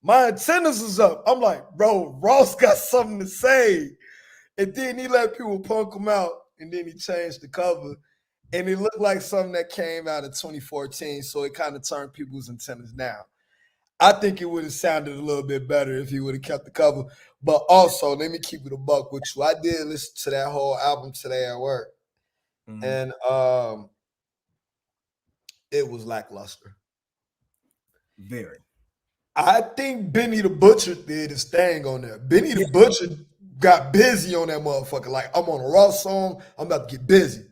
my antennas was up. I'm like, bro, Ross got something to say. And then he let people punk him out. and then he changed the cover, and it looked like something that came out of 2014. So it kind of turned people's antennas down. I think it would have sounded a little bit better if he would have kept the cover. But also, let me keep it a buck with you. I did listen to that whole album today at work, and it was lackluster. Very. I think Benny the Butcher did his thing on there. Benny the Butcher got busy on that motherfucker. Like, I'm on a Ross song, I'm about to get busy.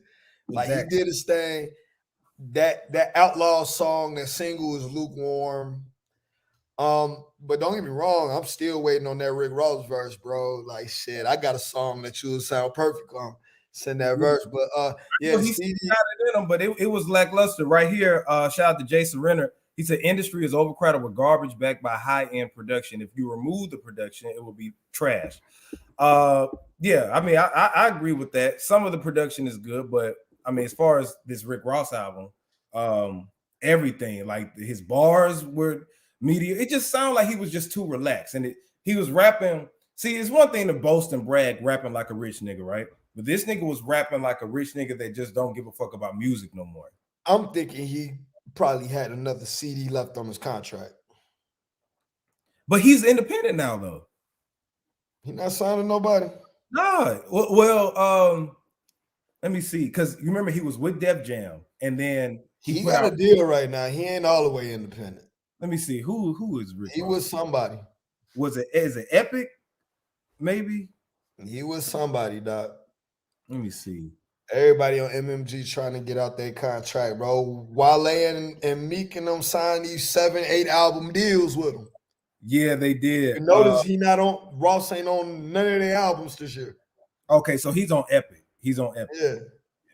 Like, he did his thing. That Outlaw song, that single is lukewarm. But don't get me wrong, I'm still waiting on that Rick Ross verse, bro. Like, shit, I got a song that you would sound perfect on. Send that verse. But yeah, he got it in him, but it was lackluster right here. Shout out to Jason Renner. He said, industry is overcrowded with garbage backed by high-end production. If you remove the production, it will be trash. Yeah, I mean, I agree with that. Some of the production is good, but I mean, as far as this Rick Ross album, everything, like his bars were media. It just sounded like he was just too relaxed. And he was rapping. See, it's one thing to boast and brag rapping like a rich nigga, right? But this nigga was rapping like a rich nigga that just don't give a fuck about music no more. I'm thinking he probably had another CD left on his contract. But he's independent now, though. He not signing nobody. Nah. Well, let me see. Because you remember he was with Def Jam, and then he got a deal right now. He ain't all the way independent. Let me see. Who is Rick? He was somebody. Is it Epic? Maybe? He was somebody, Doc. Let me see. Everybody on MMG trying to get out their contract, bro. Wale and Meek and them signed these 7-8 album deals with him. Yeah, they did. You notice he not on Ross ain't on none of their albums this year. Okay, so he's on Epic. He's on Epic. Yeah.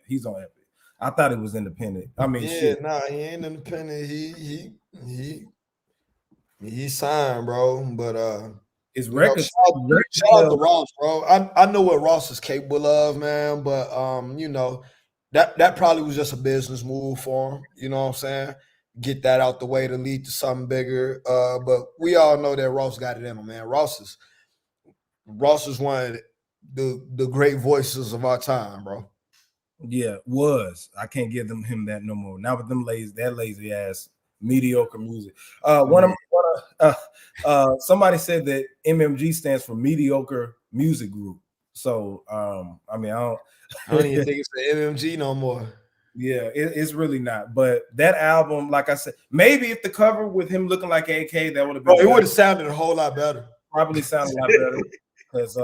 He's on Epic. I thought it was independent. I mean, shit. Nah, he ain't independent. He signed, bro. But his record. Shout out to Ross, bro. I know what Ross is capable of, man. But you know, that probably was just a business move for him. You know what I'm saying? Get that out the way to lead to something bigger. But we all know that Ross got it in him, man. Ross is one of the great voices of our time, bro. Yeah, was. I can't give him that no more. Now with them lazy ass mediocre music. Somebody said that MMG stands for Mediocre Music Group. So I mean, I don't even think it's the MMG no more. Yeah, it's really not. But that album, like I said, maybe if the cover with him looking like AK, that would have been. It would have sounded a whole lot better. Probably sounded a lot better. Because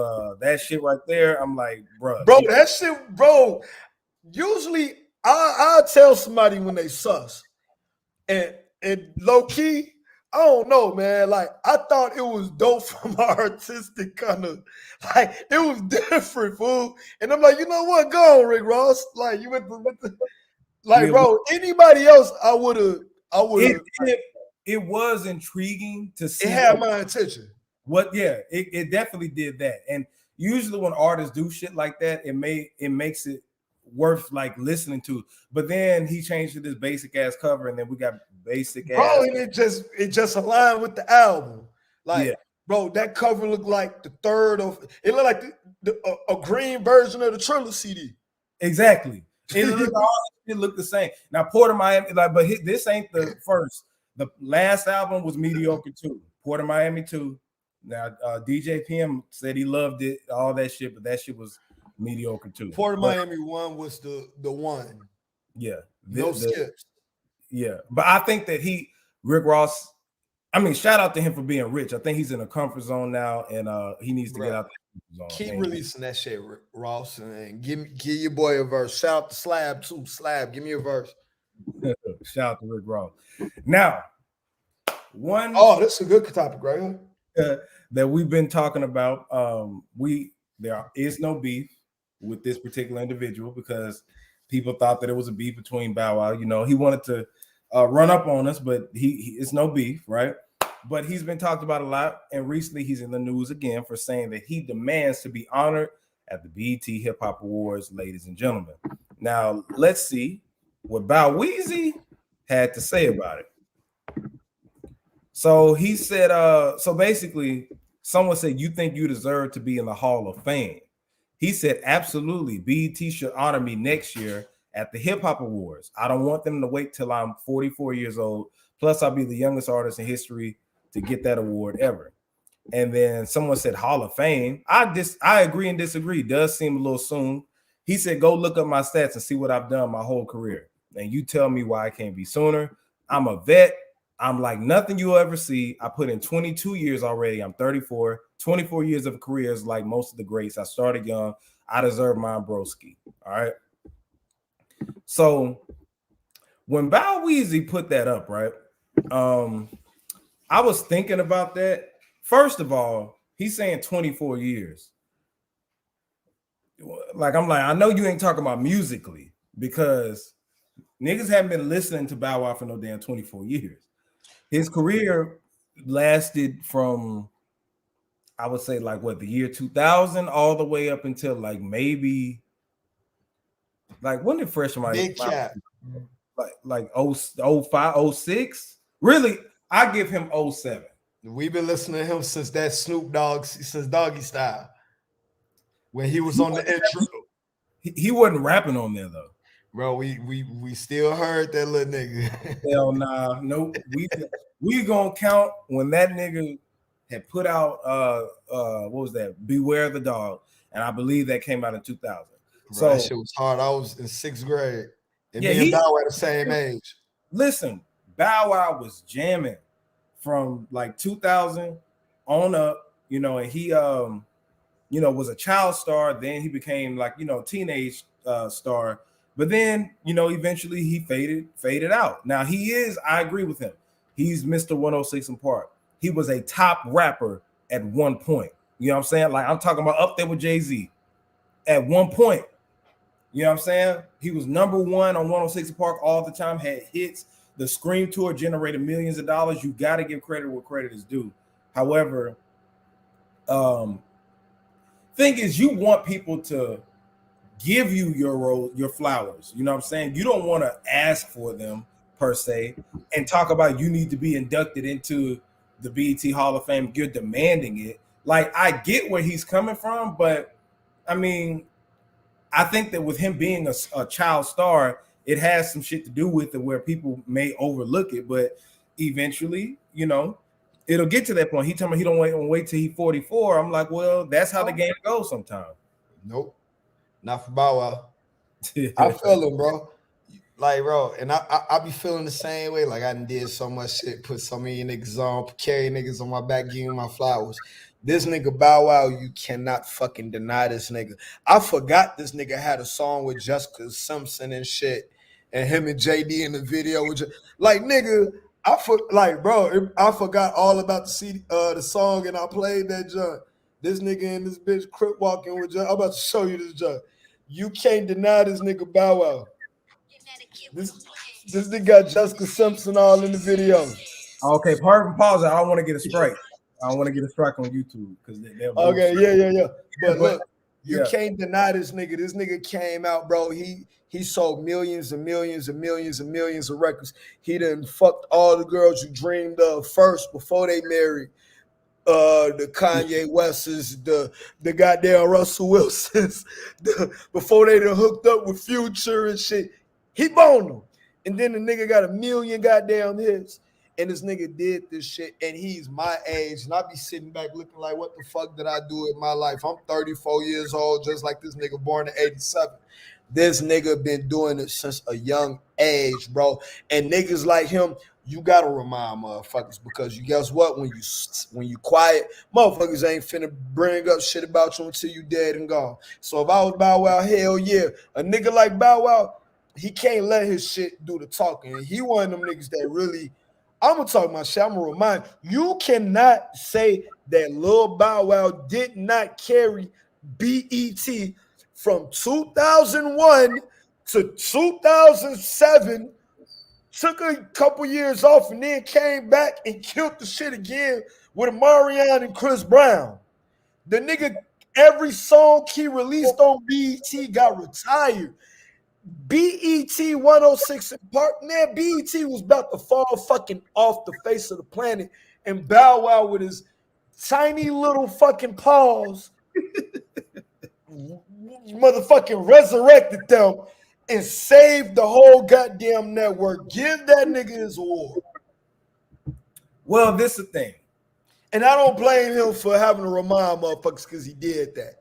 that shit right there, I'm like, bro, that shit, bro. Usually, I'll tell somebody when they sus, and low key, I don't know, man. Like, I thought it was dope from our artistic kind of, like, it was different, fool. And I'm like, you know what? Go on, Rick Ross. Like, you went the like, yeah, bro. Anybody else, I would have. It was intriguing to see. It had my attention. What? Yeah, it definitely did that. And usually when artists do shit like that, it makes it worth like listening to. But then he changed to this basic ass cover, and then we got basic ass. And it just aligned with the album. Like, yeah, bro, that cover looked like the third of. It looked like a green version of the Triller CD. Exactly. It looked the same. Now Port of Miami, like, but this ain't the first. The last album was mediocre too. Port of Miami 2. Now DJ PM said he loved it, all that shit, but that shit was mediocre too. Port of Miami 1 was the one. Yeah. No skips. Yeah. But I think that Rick Ross, I mean, shout out to him for being rich. I think he's in a comfort zone now, and he needs to get out there. Keep releasing that shit, Ross, and give your boy a verse. Shout out to Slab too. Slab, give me a verse. Shout out to Rick Ross. Now, this is a good topic, right? That we've been talking about. There is no beef with this particular individual because people thought that it was a beef between Bow Wow. You know, he wanted to run up on us, but it's no beef, right? But he's been talked about a lot, and recently he's in the news again for saying that he demands to be honored at the BET Hip Hop Awards, ladies and gentlemen. Now, let's see what Bow Weezy had to say about it. So he said, so basically, someone said, you think you deserve to be in the Hall of Fame. He said, absolutely, BET should honor me next year at the Hip Hop Awards. I don't want them to wait till I'm 44 years old. Plus, I'll be the youngest artist in history to get that award ever. And then someone said Hall of Fame. I agree and disagree. Does seem a little soon. He said, go look up my stats and see what I've done my whole career. And you tell me why I can't be sooner. I'm a vet. I'm like nothing you'll ever see. I put in 22 years already. I'm 34. 24 years of career is like most of the greats. I started young. I deserve mine, broski. All right. So when Bow Weezy put that up, right? I was thinking about that. First of all, he's saying 24 years. Like, I'm like, I know you ain't talking about musically because niggas haven't been listening to Bow Wow for no damn 24 years. His career lasted from, I would say, like what, the year 2000 all the way up until like maybe, like when did Freshman Big Cap? Like 05, 06? Really, I give him 07. We've been listening to him since that Snoop Dogg, since Doggy Style. When he was on the intro. He wasn't rapping on there though. Bro, we still heard that little nigga. Hell nah, nope. We gonna count when that nigga had put out what was that? Beware the Dog, and I believe that came out in 2000. Bro, so that shit was hard. I was in 6th grade, and yeah, me and Bow Wow the same age. Listen, Bow Wow was jamming from like 2000 on up, you know, and he was a child star. Then he became like, teenage star. But then, eventually he faded out. Now I agree with him. He's Mr. 106 in Park. He was a top rapper at one point. You know what I'm saying? Like, I'm talking about up there with Jay-Z at one point. You know what I'm saying? He was number one on 106 in Park all the time, had hits. The Scream Tour generated millions of dollars. You got to give credit where credit is due. However, thing is, you want people to give you your flowers. You know what I'm saying? You don't want to ask for them per se and talk about you need to be inducted into the BET Hall of Fame. You're demanding it. Like, I get where he's coming from, but I mean, I think that with him being a child star, it has some shit to do with it where people may overlook it, but eventually, it'll get to that point. He told me he don't wait till he's 44. I'm like, well, that's how the game goes sometimes. Nope. Not for Bow Wow. I feel him, bro. Like, bro, and I be feeling the same way. Like, I did so much shit, put so many niggas on, carry niggas on my back, giving my flowers. This nigga Bow Wow, you cannot fucking deny this nigga. I forgot this nigga had a song with Jessica Simpson and shit, and him and JD in the video. Like, nigga, I forgot all about the song, and I played that junk. This nigga and this bitch crip walking with junk. I'm about to show you this junk. You can't deny this nigga Bow Wow. This nigga got Jessica Simpson all in the video. Okay, pardon pause. I don't want to get a strike. I don't want to get a strike on YouTube because they're okay, yeah. But look, you can't deny this nigga. This nigga came out, bro. He sold millions and millions and millions and millions of records. He done fucked all the girls you dreamed of first before they married. The Kanye Wests, the goddamn Russell Wilsons, before they done hooked up with Future and shit. He boned them. And then the nigga got a million goddamn hits. And this nigga did this shit, and he's my age, and I be sitting back looking like, what the fuck did I do in my life? I'm 34 years old, just like this nigga born in 87. This nigga been doing it since a young age, bro. And niggas like him, you gotta remind motherfuckers, because you guess what? When you quiet, motherfuckers ain't finna bring up shit about you until you dead and gone. So if I was Bow Wow, hell yeah. A nigga like Bow Wow, he can't let his shit do the talking. He one of them niggas that really, I'm gonna talk my shit. I'm gonna remind you, cannot say that Lil Bow Wow did not carry BET from 2001 to 2007. Took a couple years off and then came back and killed the shit again with Mariah and Chris Brown. The nigga, every song he released on BET got retired. BET 106 in Park, man, BET was about to fall fucking off the face of the planet, and Bow Wow with his tiny little fucking paws motherfucking resurrected them and saved the whole goddamn network. Give that nigga his award. Well, this is the thing. And I don't blame him for having to remind motherfuckers because he did that.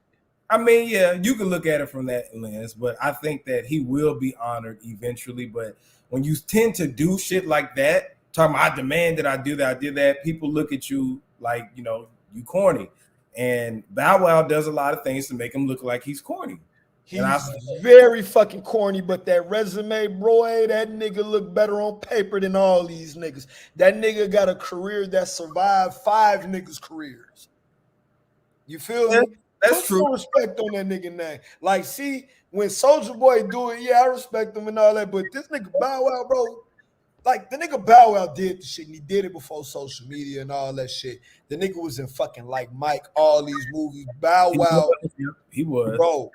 I mean, yeah, you can look at it from that lens, but I think that he will be honored eventually. But when you tend to do shit like that, talking about I demanded I do that, I did that, people look at you like, you know, you corny. And Bow Wow does a lot of things to make him look like he's corny. He's very fucking corny, but that resume, bro, that nigga look better on paper than all these niggas. That nigga got a career that survived 5 niggas' careers. You feel me? That's Put true. some respect on that nigga name. Like, see, when Soulja Boy do it, yeah, I respect him and all that, but this nigga Bow Wow, bro, like, the nigga Bow Wow did the shit, and he did it before social media and all that shit. The nigga was in fucking, like, Mike, all these movies. Bow Wow, he was. bro,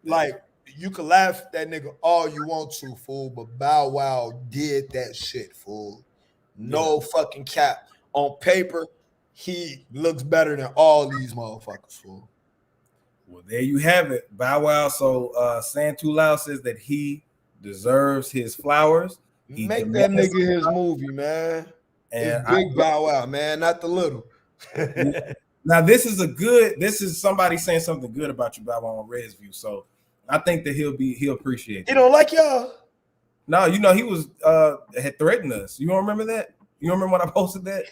like, you can laugh at that nigga all you want to, fool, but Bow Wow did that shit, fool. No fucking cap. On paper, he looks better than all these motherfuckers, fool. Well, there you have it, Bow Wow. So Santulao says that he deserves his flowers. He Make that nigga his movie, man. And it's big Bow Wow, man, not the little. Now, this is somebody saying something good about you, Bow Wow, on Red's View. So I think that he'll appreciate it. He don't like y'all. No, you know, he was had threatened us. You don't remember that? You don't remember when I posted that?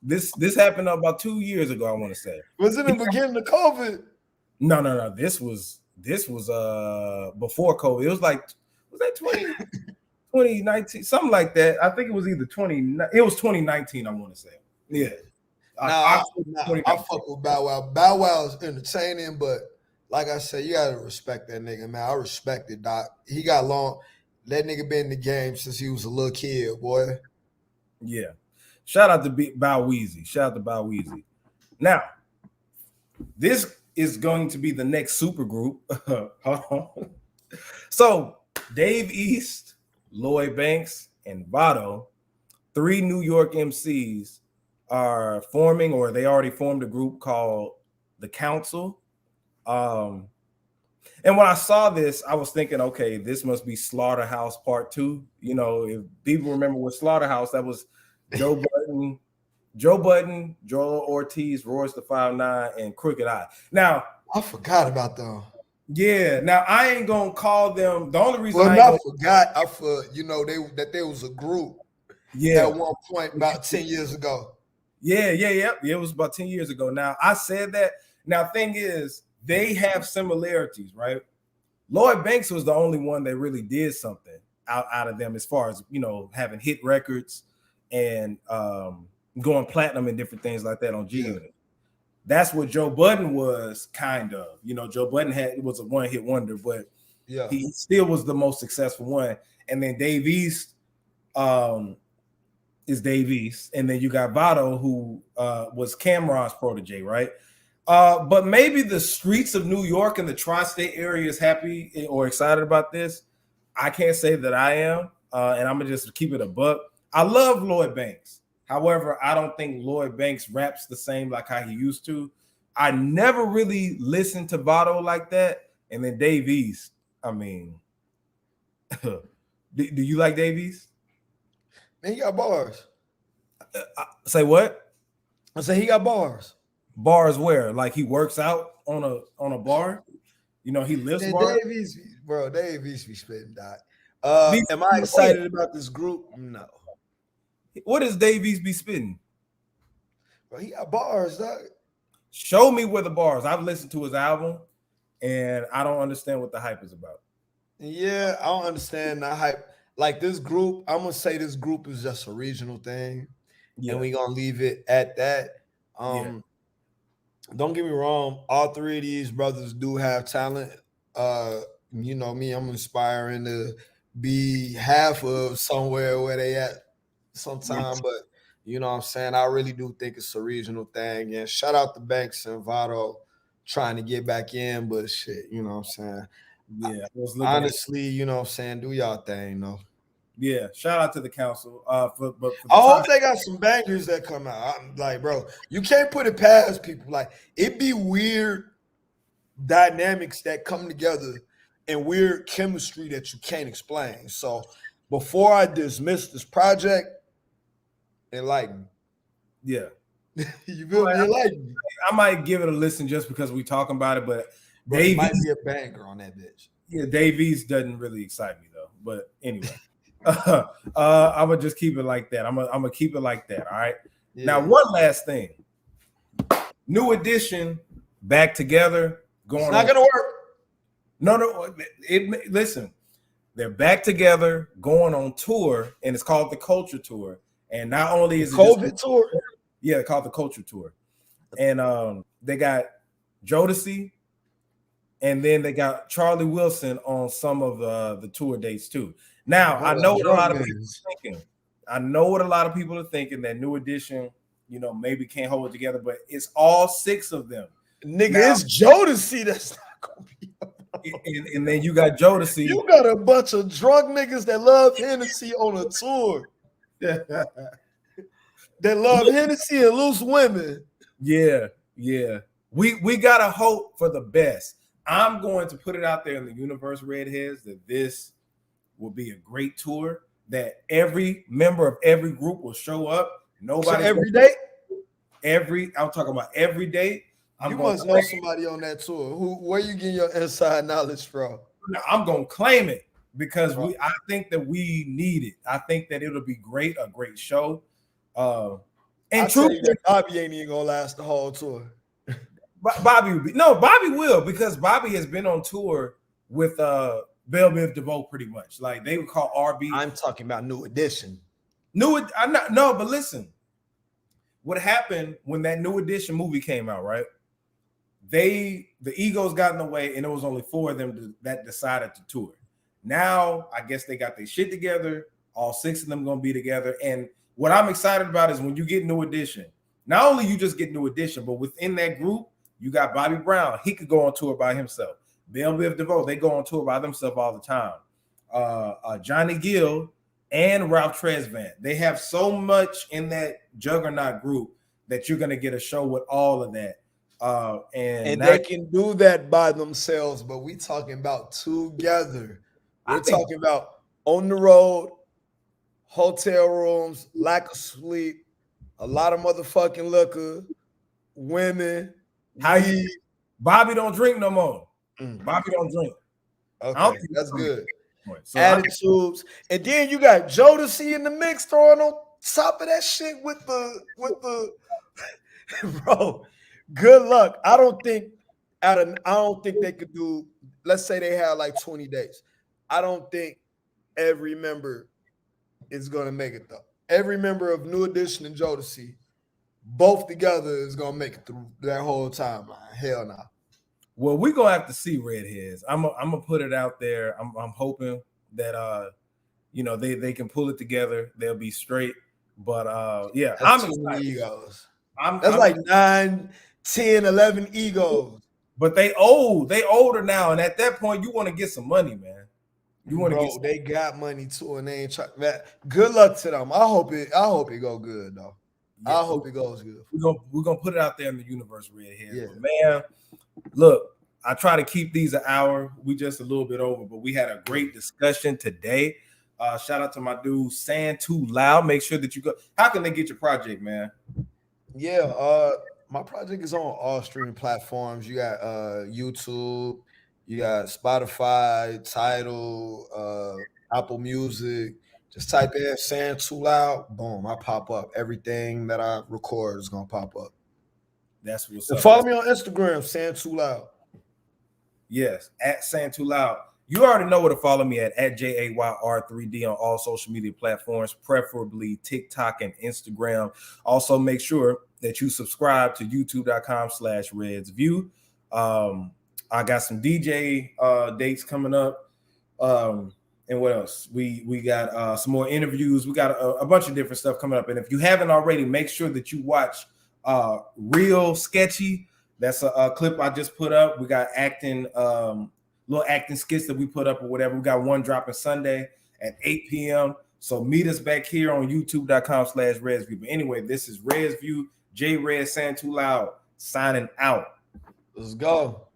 This happened about 2 years ago, I want to say. Was it in the beginning of COVID? No. This was before COVID. It was like, was that 2019? Something like that. I think it was either 2019, I want to say. Yeah. I fuck with Bow Wow. Bow Wow is entertaining, but like I said, you gotta respect that nigga, man. I respect it, Doc. He got long. That nigga been in the game since he was a little kid, boy. Yeah. Shout out to Bow Weezy. Shout out to Bow Weezy. Now, this is going to be the next super group. So, Dave East, Lloyd Banks, and Vado, 3 New York MCs, are forming, or they already formed, a group called The Council. And when I saw this, I was thinking, okay, this must be Slaughterhouse Part 2. You know, if people remember what Slaughterhouse, that was Joe Budden, Joel Ortiz, Royce the 5'9", and Crooked I. Now, I forgot about them. Yeah, now I ain't gonna call them. The only reason I that there was a group. Yeah, at one point about 10 years ago. Yeah. It was about 10 years ago. Now I said that. Now, thing is, they have similarities, right? Lloyd Banks was the only one that really did something out of them, as far as, you know, having hit records and going platinum and different things like that on G Unit. Yeah. That's what Joe Budden was, kind of. You know, Joe Budden was a one-hit wonder, but he still was the most successful one. And then Dave East is Dave East. And then you got Vado, who was Cameron's protege, right? But maybe the streets of New York and the tri-state area is happy or excited about this. I can't say that I am, and I'm going to just keep it a buck. I love Lloyd Banks. However, I don't think Lloyd Banks raps the same like how he used to. I never really listened to Vado like that. And then Dave East, I mean, do you like Dave East? Man, he got bars. Say what? I say he got bars. Bars where? Like he works out on a bar? You know, he lifts bars? Dave East be spitting, Doc. Am I excited about this group? No. What does Dave East be spitting? Bro, he got bars, Doc. Show me where the bars. I've listened to his album, and I don't understand what the hype is about. Yeah, I don't understand the hype. Like this group, I'm gonna say this group is just a regional thing, and we're gonna leave it at that. Don't get me wrong, all 3 of these brothers do have talent. You know me, I'm inspiring to be half of somewhere where they at sometime, but you know what I'm saying? I really do think it's a regional thing. And shout out to Banks and Vado trying to get back in, but shit, you know what I'm saying? Yeah. Honestly, you know what I'm saying? Do y'all thing, though. Yeah, shout out to the council. I hope they got some bangers that come out. I'm like, bro, you can't put it past people. Like, it'd be weird dynamics that come together and weird chemistry that you can't explain. So before I dismiss this project, enlighten me. Yeah. You feel me? Enlighten me. I might give it a listen just because we talking about it, but Bro, it might Davies, be a banger on that bitch. yeah, Davies doesn't really excite me though. But anyway, I'm gonna just keep it like that. I'm gonna keep it like that. All right. Yeah. Now, one last thing. New Edition back together. Going. It's not gonna work. No. Listen, they're back together, going on tour, and it's called the Culture Tour. And not only is it COVID tour. Yeah, they call it the Culture Tour. And they got Jodeci, and then they got Charlie Wilson on some of the tour dates too. Now, I know what a lot of people are thinking. I know what a lot of people are thinking, that New Edition, you know, maybe can't hold it together, but it's all 6 of them. Nigga, now, it's Jodeci that's not gonna be. And then you got Jodeci. You got a bunch of drunk niggas that love Hennessy on a tour. That love Hennessy and loose women. Yeah. We gotta hope for the best. I'm going to put it out there in the universe, Redheads, that this will be a great tour, that every member of every group will show up. Nobody every day? I'm talking about every day. You must know somebody on that tour. Where you getting your inside knowledge from? I'm gonna claim it because I think that we need it. I think that it'll be great, a great show. And truthfully, Bobby ain't even gonna last the whole tour. Bobby will, because Bobby has been on tour with Belle Biv DeVoe pretty much. Like they would call RB. I'm talking about New Edition. But listen, what happened when that New Edition movie came out, right? The egos got in the way, and it was only 4 of them that decided to tour. Now, I guess they got their shit together. All 6 of them gonna be together. And what I'm excited about is when you get New Edition, not only you just get New Edition, but within that group, you got Bobby Brown. He could go on tour by himself. Belle Biv DeVoe, they go on tour by themselves all the time. Johnny Gill and Ralph Tresvant. They have so much in that juggernaut group that you're gonna get a show with all of that. And they can do that by themselves, but we talking about together. We're talking about on the road, hotel rooms, lack of sleep, a lot of motherfucking liquor, women. Bobby don't drink no more. Bobby don't drink. Okay, that's good. So attitudes, and then you got Jodeci in the mix throwing on top of that shit with the bro. Good luck. I don't think they could do. Let's say they had like 20 days. I don't think every member is gonna make it though. Every member of New Edition and Jodeci, both together, is gonna make it through that whole timeline. Hell no. Well, we're gonna have to see, Redheads. I'm gonna put it out there. I'm hoping that they can pull it together. They'll be straight. But yeah, that's too many egos. That's like 9, 10, 11 egos. But they older now, and at that point, you want to get some money, man. You want to get. They got money too, and they ain't trying. Good luck to them. I hope it go good though. Yeah, I hope it goes good. We're gonna put it out there in the universe, Redhead. Yeah. But man, look, I try to keep these an hour. We just a little bit over, but we had a great discussion today. Shout out to my dude Saying Too Loud. Make sure that you go. How can they get your project, man? Yeah, my project is on all streaming platforms. You got YouTube, you got Spotify, Tidal, Apple Music. Just type in Saying Too Loud, boom, I pop up. Everything that I record is gonna pop up. That's what's up. And follow me on Instagram, Saying Too Loud. Yes, at Saying Too Loud. You already know where to follow me at JAYR3D on all social media platforms, preferably TikTok and Instagram. Also, make sure that you subscribe to youtube.com/RedsView. I got some DJ dates coming up. And what else? We got some more interviews. We got a bunch of different stuff coming up. And if you haven't already, make sure that you watch Real Sketchy. That's a clip I just put up. We got little acting skits that we put up or whatever. We got one dropping Sunday at 8 p.m. So meet us back here on youtube.com/RedsView. But anyway, this is RedsView. J Red Saying Too Loud signing out. Let's go.